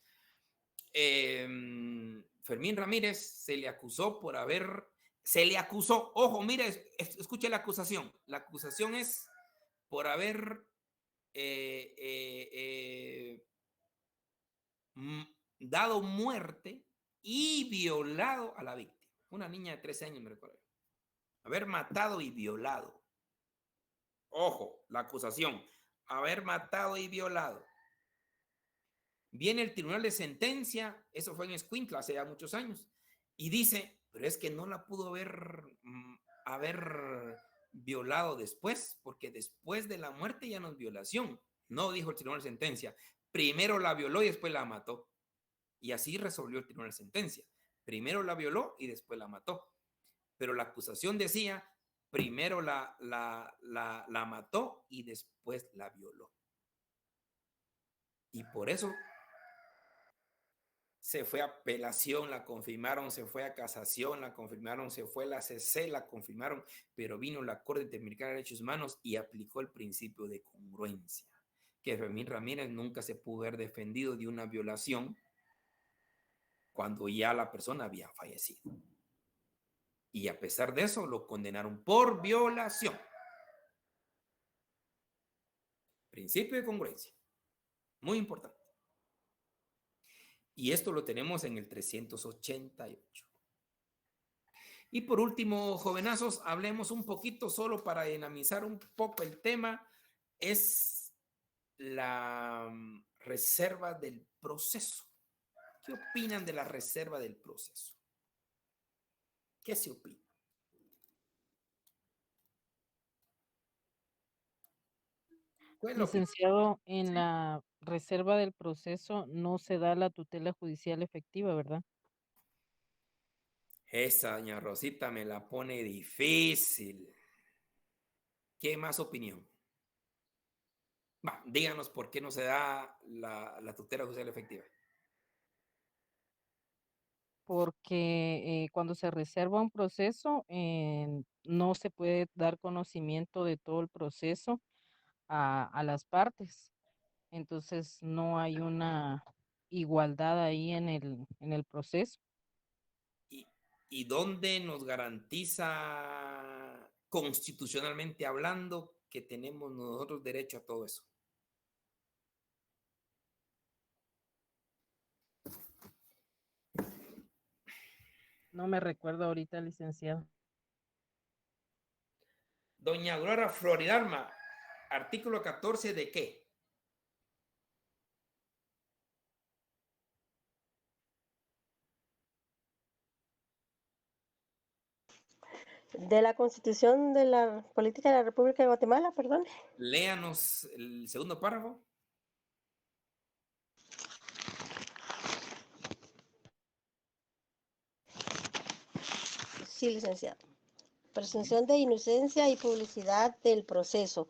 Fermín Ramírez se le acusó, ojo, mire, escuche la acusación. La acusación es por haber dado muerte y violado a la víctima. Una niña de 13 años, me recuerdo. Haber matado y violado. Ojo, la acusación, haber matado y violado. Viene el tribunal de sentencia, eso fue en Escuintla hace ya muchos años, y dice, pero es que no la pudo haber violado después, porque después de la muerte ya no es violación. No, dijo el tribunal de sentencia, primero la violó y después la mató. Y así resolvió el tribunal de sentencia. Primero la violó y después la mató. Pero la acusación decía, primero la mató y después la violó. Y por eso se fue a apelación, la confirmaron, se fue a casación, la confirmaron, se fue a la CC, la confirmaron, pero vino la Corte Interamericana de Derechos Humanos y aplicó el principio de congruencia, que Fermín Ramírez nunca se pudo haber defendido de una violación cuando ya la persona había fallecido. Y a pesar de eso, lo condenaron por violación. Principio de congruencia. Muy importante. Y esto lo tenemos en el 388. Y por último, jovenazos, hablemos un poquito solo para dinamizar un poco el tema. Es la reserva del proceso. ¿Qué opinan de la reserva del proceso? ¿Qué se opina? ¿Cuál es la opinión? Licenciado, en la reserva del proceso no se da la tutela judicial efectiva, ¿verdad? Esa doña Rosita me la pone difícil. ¿Qué más opinión? Va, díganos por qué no se da la tutela judicial efectiva. Porque cuando se reserva un proceso, no se puede dar conocimiento de todo el proceso a las partes. Entonces no hay una igualdad ahí en el proceso. ¿Y dónde nos garantiza constitucionalmente hablando que tenemos nosotros derecho a todo eso? No me recuerdo ahorita, licenciado. Doña Aurora Floridalma, artículo 14 ¿de qué? De la Constitución de la Política de la República de Guatemala, perdón. Léanos el segundo párrafo. Sí, licenciado. Presunción de inocencia y publicidad del proceso.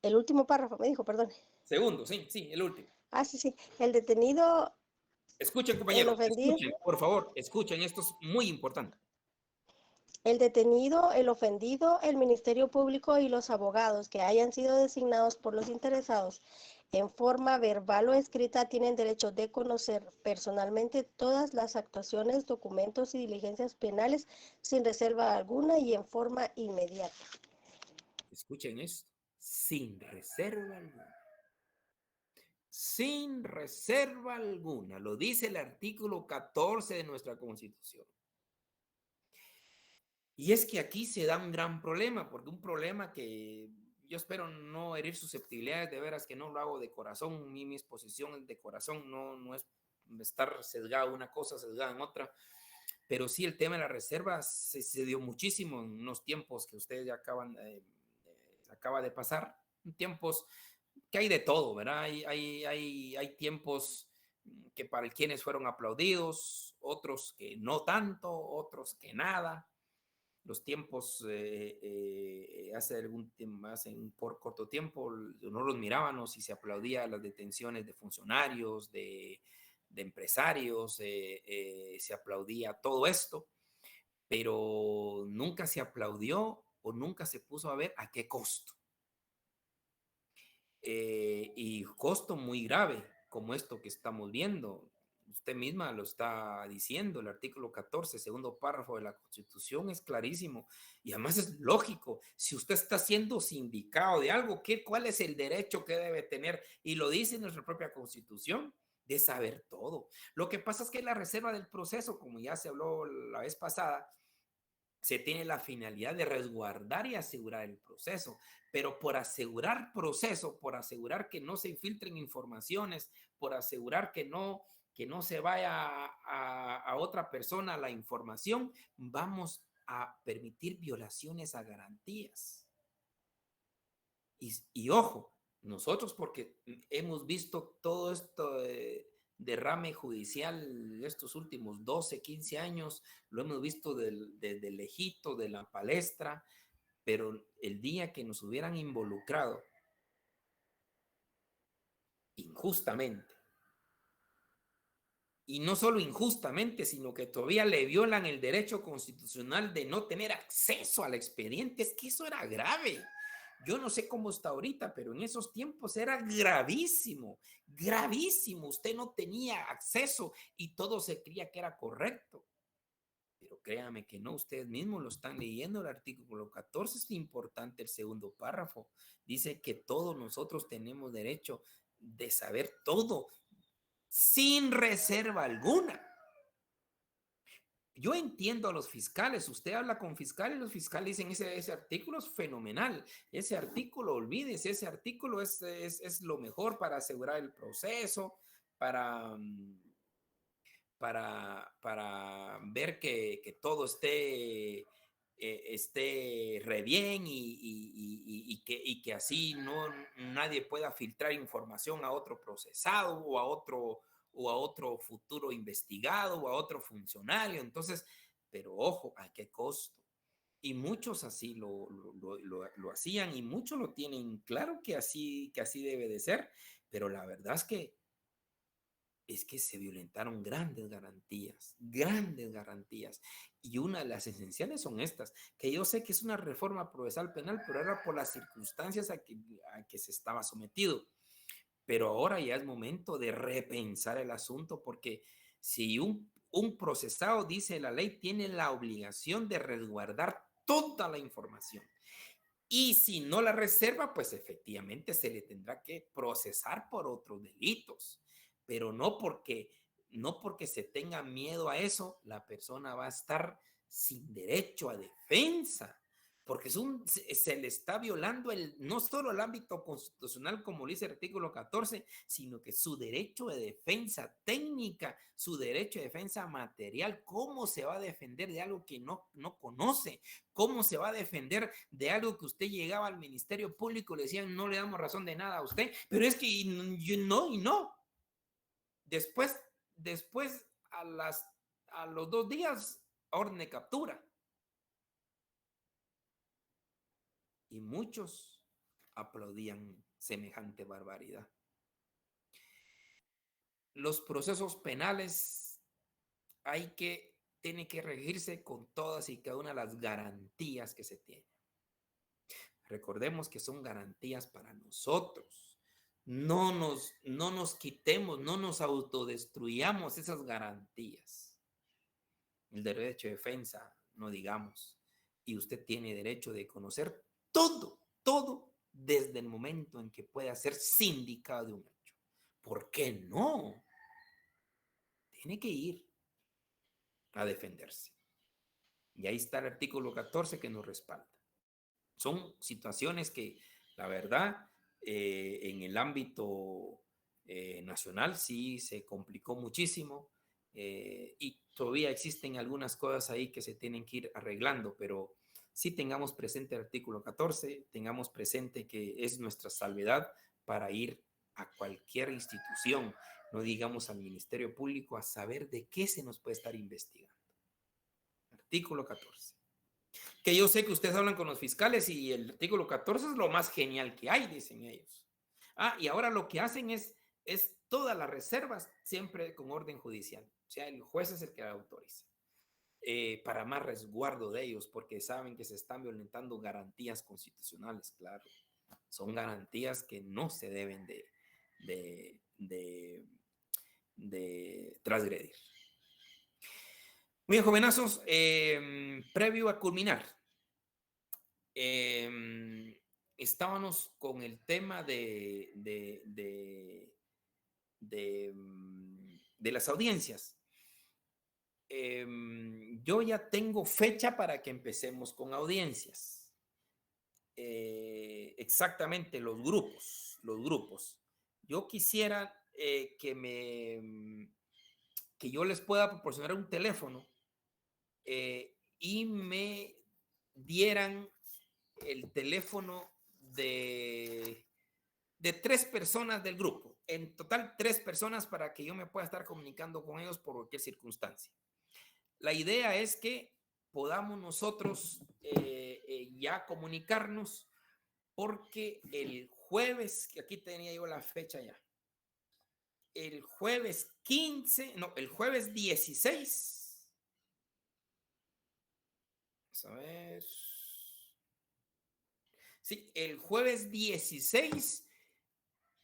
El último párrafo, me dijo, perdón. Segundo, sí, el último. Ah, sí. El detenido... Escuchen, compañeros, escuchen, por favor, escuchen, esto es muy importante. El detenido, el ofendido, el Ministerio Público y los abogados que hayan sido designados por los interesados en forma verbal o escrita tienen derecho de conocer personalmente todas las actuaciones, documentos y diligencias penales sin reserva alguna y en forma inmediata. Escuchen esto, sin reserva alguna. Sin reserva alguna, lo dice el artículo 14 de nuestra Constitución. Y es que aquí se da un gran problema, porque un problema que yo espero no herir susceptibilidades, de veras que no lo hago de corazón, mi exposición es de corazón, no es estar sesgado una cosa, sesgada en otra, pero sí el tema de la reserva se dio muchísimo en unos tiempos que ustedes ya acaba de pasar, tiempos que hay de todo, ¿verdad? Hay tiempos que para quienes fueron aplaudidos, otros que no tanto, otros que nada. Los tiempos hace un por corto tiempo, no los mirábamos y se aplaudía las detenciones de funcionarios, de empresarios, se aplaudía todo esto, pero nunca se aplaudió o nunca se puso a ver a qué costo. Y costo muy grave, como esto que estamos viendo. Usted misma lo está diciendo, el artículo 14, segundo párrafo de la Constitución es clarísimo y además es lógico. Si usted está siendo sindicado de algo, ¿cuál es el derecho que debe tener? Y lo dice nuestra propia Constitución, de saber todo. Lo que pasa es que la reserva del proceso, como ya se habló la vez pasada, se tiene la finalidad de resguardar y asegurar el proceso, pero por asegurar proceso, por asegurar que no se infiltren informaciones, por asegurar que no se vaya a otra persona la información, vamos a permitir violaciones a garantías. Y ojo, nosotros porque hemos visto todo esto derrame judicial estos últimos 12, 15 años, lo hemos visto desde lejito, de la palestra, pero el día que nos hubieran involucrado injustamente, y no solo injustamente, sino que todavía le violan el derecho constitucional de no tener acceso al expediente, es que eso era grave. Yo no sé cómo está ahorita, pero en esos tiempos era gravísimo, gravísimo. Usted no tenía acceso y todo se creía que era correcto. Pero créame que no, ustedes mismos lo están leyendo, el artículo 14 es importante, el segundo párrafo. Dice que todos nosotros tenemos derecho de saber todo, sin reserva alguna. yo entiendo a los fiscales, usted habla con fiscales, los fiscales dicen ese artículo es fenomenal, ese artículo, olvídese, ese artículo es lo mejor para asegurar el proceso, para ver que todo esté re bien y que así nadie pueda filtrar información a otro procesado o a otro futuro investigado o a otro funcionario. Entonces, pero ojo, ¿a qué costo? Y muchos así lo hacían y muchos lo tienen claro que así debe de ser, pero la verdad es que se violentaron grandes garantías. Y una de las esenciales son estas, que yo sé que es una reforma procesal penal, pero era por las circunstancias a que se estaba sometido. Pero ahora ya es momento de repensar el asunto, porque si un procesado, dice la ley, tiene la obligación de resguardar toda la información. Y si no la reserva, pues efectivamente se le tendrá que procesar por otros delitos. Pero no porque se tenga miedo a eso, la persona va a estar sin derecho a defensa, porque se le está violando no solo el ámbito constitucional, como dice el artículo 14, sino que su derecho de defensa técnica, su derecho de defensa material. ¿Cómo se va a defender de algo que no conoce? ¿Cómo se va a defender de algo que usted llegaba al Ministerio Público y le decían, no le damos razón de nada a usted? Pero es que no. Después a los 2 días, orden de captura. Y muchos aplaudían semejante barbaridad. Los procesos penales tiene que regirse con todas y cada una de las garantías que se tienen. Recordemos que son garantías para nosotros. No nos quitemos, no nos autodestruyamos esas garantías. El derecho de defensa, no digamos. Y usted tiene derecho de conocer todo desde el momento en que pueda ser sindicado de un hecho. ¿Por qué no? Tiene que ir a defenderse. Y ahí está el artículo 14 que nos respalda. Son situaciones que, la verdad, en el ámbito nacional sí se complicó muchísimo y todavía existen algunas cosas ahí que se tienen que ir arreglando, pero sí tengamos presente el artículo 14, tengamos presente que es nuestra salvedad para ir a cualquier institución, no digamos al Ministerio Público, a saber de qué se nos puede estar investigando. Artículo 14. Que yo sé que ustedes hablan con los fiscales y el artículo 14 es lo más genial que hay, dicen ellos. Y ahora lo que hacen es todas las reservas siempre con orden judicial. O sea, el juez es el que la autoriza. Para más resguardo de ellos, porque saben que se están violentando garantías constitucionales, claro. Son garantías que no se deben de transgredir. Muy bien, jovenazos, previo a culminar, estábamos con el tema de las audiencias. Yo ya tengo fecha para que empecemos con audiencias. Exactamente, los grupos. Yo quisiera que yo les pueda proporcionar un teléfono y me dieran el teléfono de 3 personas del grupo. En total, 3 personas para que yo me pueda estar comunicando con ellos por cualquier circunstancia. La idea es que podamos nosotros ya comunicarnos, porque el jueves, que aquí tenía yo la fecha ya, el jueves 16. Vamos a ver. Sí, el jueves 16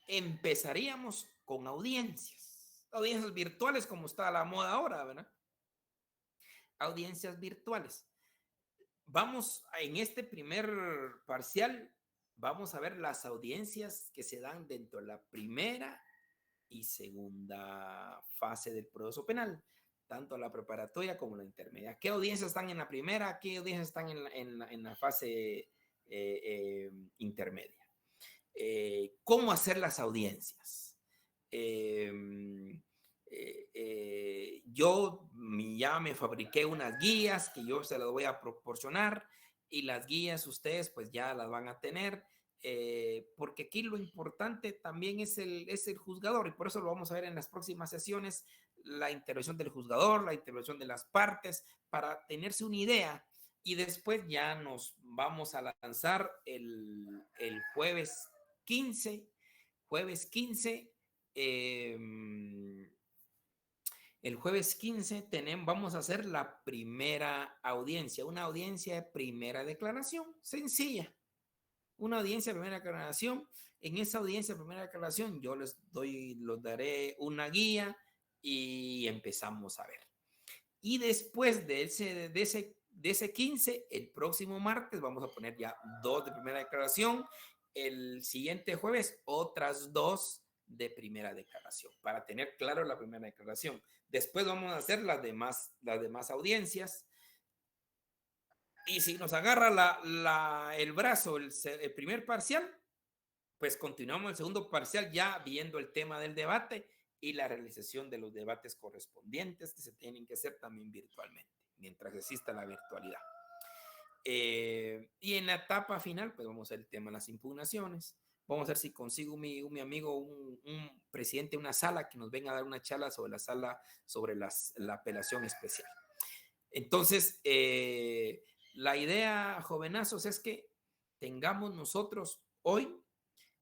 empezaríamos con audiencias virtuales, como está la moda ahora, ¿verdad? Audiencias virtuales. Vamos en este primer parcial, vamos a ver las audiencias que se dan dentro de la primera y segunda fase del proceso penal. tanto la preparatoria como la intermedia. ¿Qué audiencias están en la primera? ¿Qué audiencias están en la fase intermedia? ¿Cómo hacer las audiencias? Yo ya me fabriqué unas guías que yo se las voy a proporcionar, y las guías ustedes pues ya las van a tener, porque aquí lo importante también es el juzgador, y por eso lo vamos a ver en las próximas sesiones, la intervención del juzgador, la intervención de las partes, para tenerse una idea. Y después ya nos vamos a lanzar el jueves 15. El jueves 15 vamos a hacer la primera audiencia, una audiencia de primera declaración, sencilla. Una audiencia de primera declaración. En esa audiencia de primera declaración yo les daré una guía y empezamos a ver. Y después de ese 15, el próximo martes vamos a poner ya 2 de primera declaración. El siguiente jueves, otras 2 de primera declaración, para tener claro la primera declaración. Después vamos a hacer las demás audiencias. Y si nos agarra el brazo el primer parcial, pues continuamos el segundo parcial ya viendo el tema del debate y la realización de los debates correspondientes, que se tienen que hacer también virtualmente, mientras exista la virtualidad. Y en la etapa final, pues vamos a ver el tema de las impugnaciones. Vamos a ver si consigo mi amigo, un presidente de una sala que nos venga a dar una charla sobre la apelación especial. Entonces, la idea, jovenazos, es que tengamos nosotros hoy,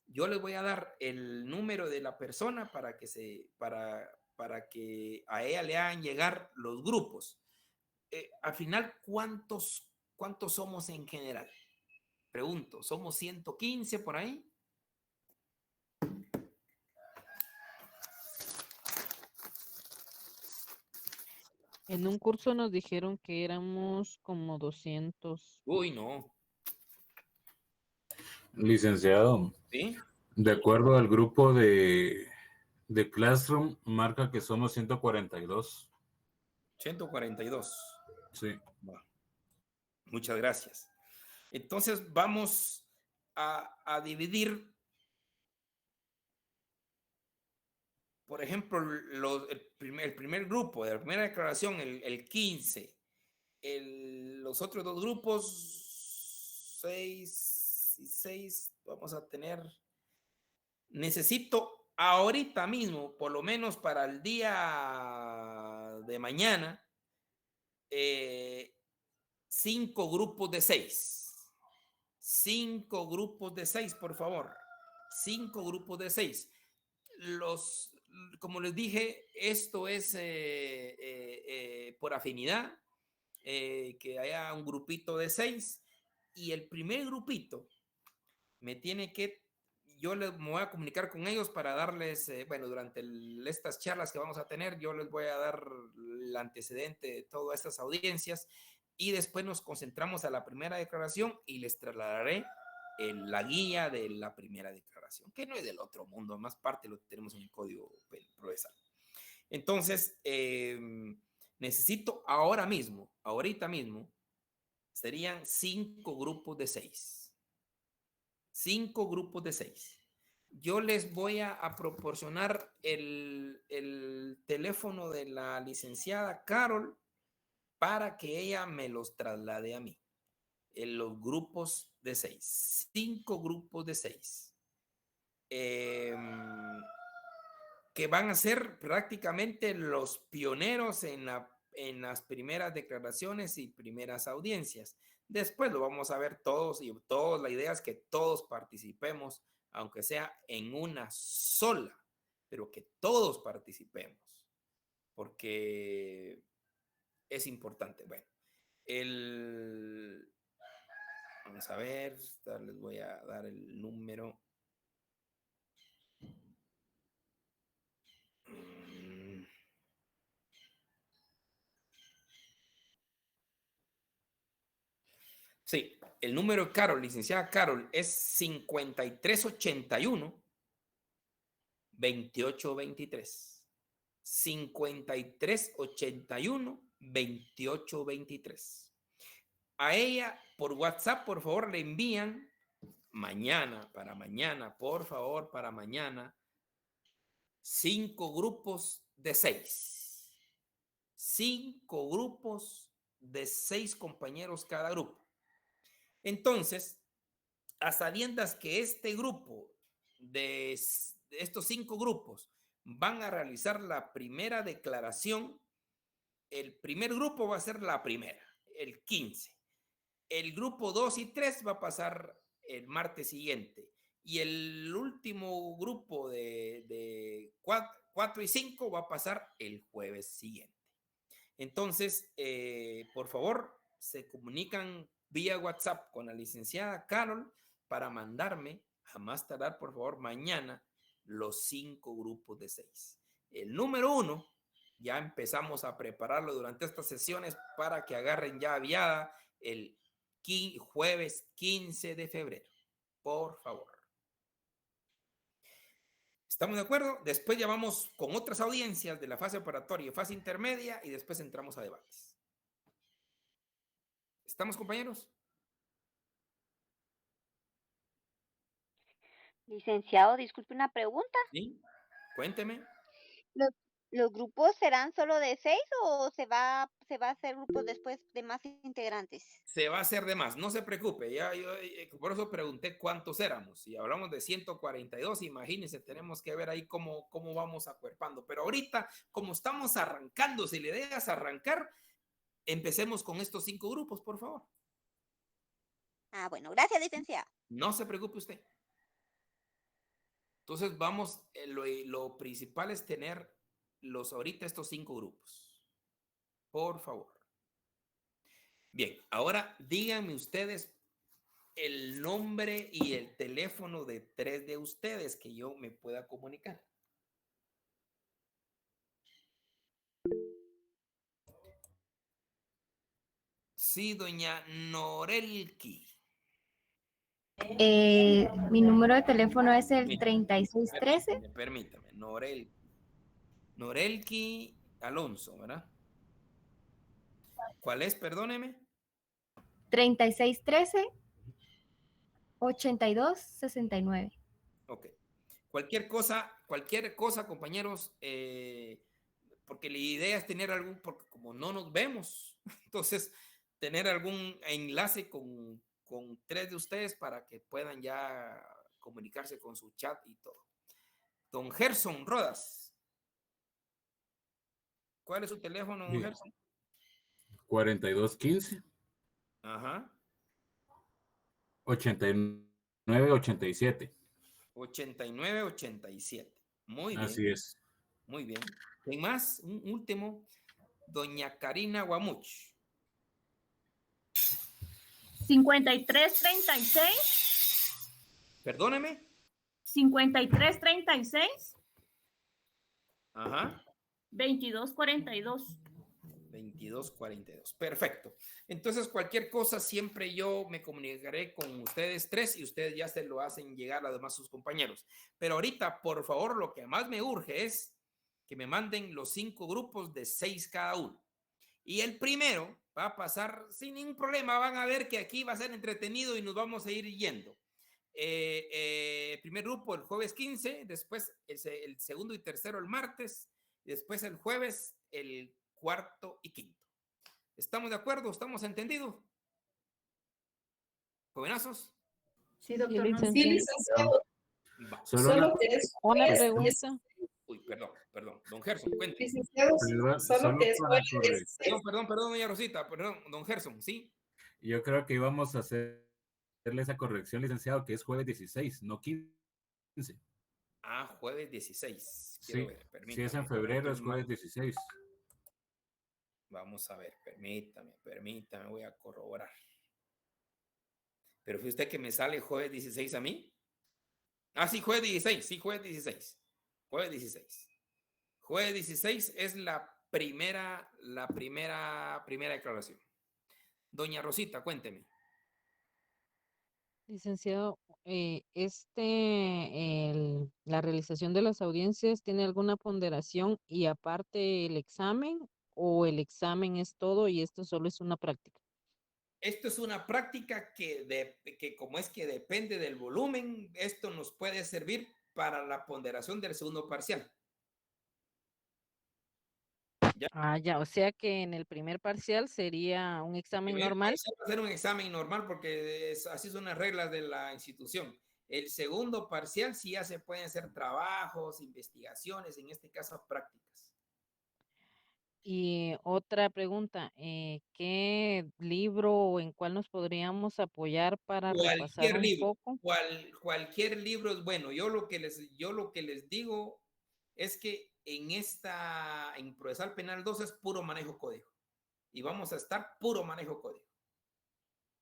yo les voy a dar el número de la persona para que a ella le hagan llegar los grupos. Al final, ¿cuántos somos en general? Pregunto, ¿somos 115 por ahí? En un curso nos dijeron que éramos como 200. Uy, no. Licenciado, ¿Sí? De acuerdo al grupo de Classroom, marca que somos 142. 142. Sí. Bueno, muchas gracias. Entonces vamos a dividir, por ejemplo, el primer grupo de la primera declaración, el 15. Los otros 2 grupos, 6 y 6, vamos a tener. Necesito ahorita mismo, por lo menos para el día de mañana, 5 grupos de 6. 5 grupos de 6, por favor. 5 grupos de 6. Como les dije, esto es por afinidad, que haya un grupito de 6. Y el primer grupito yo me voy a comunicar con ellos para darles, durante estas charlas que vamos a tener, yo les voy a dar el antecedente de todas estas audiencias, y después nos concentramos a la primera declaración y les trasladaré la guía de la primera declaración, que no es del otro mundo, más parte lo tenemos en el Código Procesal. Entonces, necesito ahorita mismo, serían 5 grupos de 6. 5 grupos de 6. Yo les voy a proporcionar el teléfono de la licenciada Carol para que ella me los traslade a mí. En los grupos de 6. 5 grupos de 6. Que van a ser prácticamente los pioneros en las primeras declaraciones y primeras audiencias. Después lo vamos a ver todos, y la idea es que todos participemos, aunque sea en una sola, pero que todos participemos, porque es importante. Bueno, vamos a ver, les voy a dar el número. Sí, el número de Carol, licenciada Carol, es 5381-2823. 5381-2823. A ella por WhatsApp, por favor, le envían para mañana, por favor, para mañana, 5 grupos de 6. 5 grupos de 6 compañeros cada grupo. Entonces, a sabiendas que este grupo de estos 5 grupos van a realizar la primera declaración, el primer grupo va a ser la primera, el 15. El grupo 2 y 3 va a pasar el martes siguiente. Y el último grupo de 4 y 5 va a pasar el jueves siguiente. Entonces, por favor, se comunican vía WhatsApp con la licenciada Carol para mandarme, a más tardar, por favor, mañana, los 5 grupos de 6. El número 1, ya empezamos a prepararlo durante estas sesiones para que agarren ya viada el jueves 15 de febrero. Por favor. ¿Estamos de acuerdo? Después ya vamos con otras audiencias de la fase operatoria y fase intermedia y después entramos a debates. ¿Estamos, compañeros? Licenciado, disculpe una pregunta. Sí, cuénteme. ¿Los grupos serán solo de 6 o se va a hacer grupos después de más integrantes? Se va a hacer de más, no se preocupe. Ya yo por eso pregunté cuántos éramos. Si hablamos de 142, imagínense, tenemos que ver ahí cómo vamos acuerpando. Pero ahorita, como estamos arrancando, si la idea es arrancar, empecemos con estos 5 grupos, por favor. Ah, bueno, gracias, licenciado. No se preocupe usted. Entonces vamos, lo principal es tener ahorita estos 5 grupos. Por favor. Bien, ahora díganme ustedes el nombre y el teléfono de 3 de ustedes que yo me pueda comunicar. Sí, doña Norelki. Mi número de teléfono es el 3613. Permítame, Norelki Alonso, ¿verdad? ¿Cuál es? Perdóneme. 3613-8269. Ok. Cualquier cosa, compañeros, porque la idea es tener porque como no nos vemos, entonces tener algún enlace con 3 de ustedes para que puedan ya comunicarse con su chat y todo. Don Gerson Rodas. ¿Cuál es su teléfono, don Gerson? 4215. Ajá. 8987. 8987. Muy bien. Así es. Muy bien. ¿Quién más? Un último. Doña Karina Guamuch. 5336. Perdóneme. 5336. Ajá. 2242. 2242. Perfecto. Entonces, cualquier cosa, siempre yo me comunicaré con ustedes 3 y ustedes ya se lo hacen llegar además a sus compañeros. Pero ahorita, por favor, lo que más me urge es que me manden los 5 grupos de 6 cada uno. Y el primero va a pasar sin ningún problema. Van a ver que aquí va a ser entretenido y nos vamos a ir yendo. Primer grupo el jueves 15, después el segundo y tercero el martes, después el jueves el cuarto y quinto. ¿Estamos de acuerdo? ¿Estamos entendidos? ¿Jovenazos? Sí, doctor. Sí, licenciado. Solo que es Una jueves pregunta. Uy, perdón. Don Gerson, cuente. Licenciado, solo que es jueves. Perdón, doña Rosita. Perdón, don Gerson, ¿sí? Yo creo que íbamos a hacerle esa corrección, licenciado, que es jueves 16, no 15. Ah, jueves 16. Sí, si es en febrero, es jueves 16. Vamos a ver, permítame, voy a corroborar. ¿Pero fue usted que me sale jueves 16 a mí? Ah, sí, jueves 16, jueves 16. Jueves 16 es la primera declaración. Doña Rosita, cuénteme. Licenciado, la realización de las audiencias tiene alguna ponderación y aparte el examen o el examen es todo y esto solo es una práctica. Esto es una práctica que como es que depende del volumen, esto nos puede servir para la ponderación del segundo parcial. ¿Ya? Ah, ya, o sea que en el primer parcial sería un examen Primer normal. parcial va a ser un examen normal porque así son las reglas de la institución. El segundo parcial sí ya se pueden hacer trabajos, investigaciones, en este caso prácticas. Y otra pregunta, ¿qué libro o en cuál nos podríamos apoyar para repasar Cualquier un libro, poco? cualquier libro es bueno. Yo lo que les digo es que en Procesal Penal 2 es puro manejo código. Y vamos a estar puro manejo código.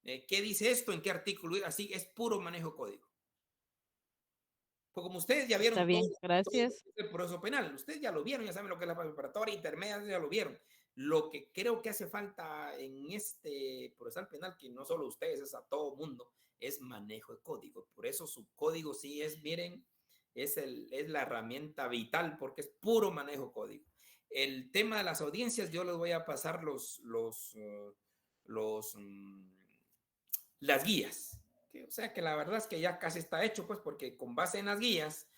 ¿Qué dice esto? ¿En qué artículo? Así es puro manejo código. Pues como ustedes ya vieron Está bien, gracias. todo el proceso penal, ustedes ya lo vieron, ya saben lo que es la preparatoria, intermedia, ya lo vieron. Lo que creo que hace falta en este procesal penal, que no solo ustedes, es a todo mundo, es manejo de código. Por eso su código sí es, miren, es la herramienta vital porque es puro manejo código. El tema de las audiencias, yo les voy a pasar las guías. O sea que la verdad es que ya casi está hecho, pues, porque con base en las guías,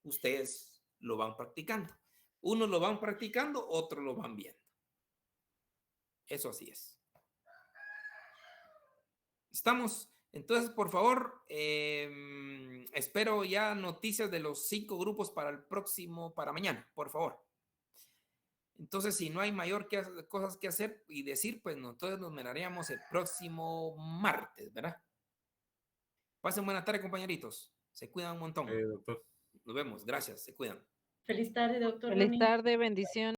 ustedes lo van practicando. Unos lo van practicando, otros lo van viendo. Eso así es. Estamos, entonces, por favor, espero ya noticias de los 5 grupos para mañana, por favor. Entonces, si no hay cosas que hacer y decir, pues entonces nos miraríamos el próximo martes, ¿verdad? Pasen buena tarde, compañeritos. Se cuidan un montón. Doctor. Nos vemos. Gracias. Se cuidan. Feliz tarde, doctor. Feliz tarde, bendiciones.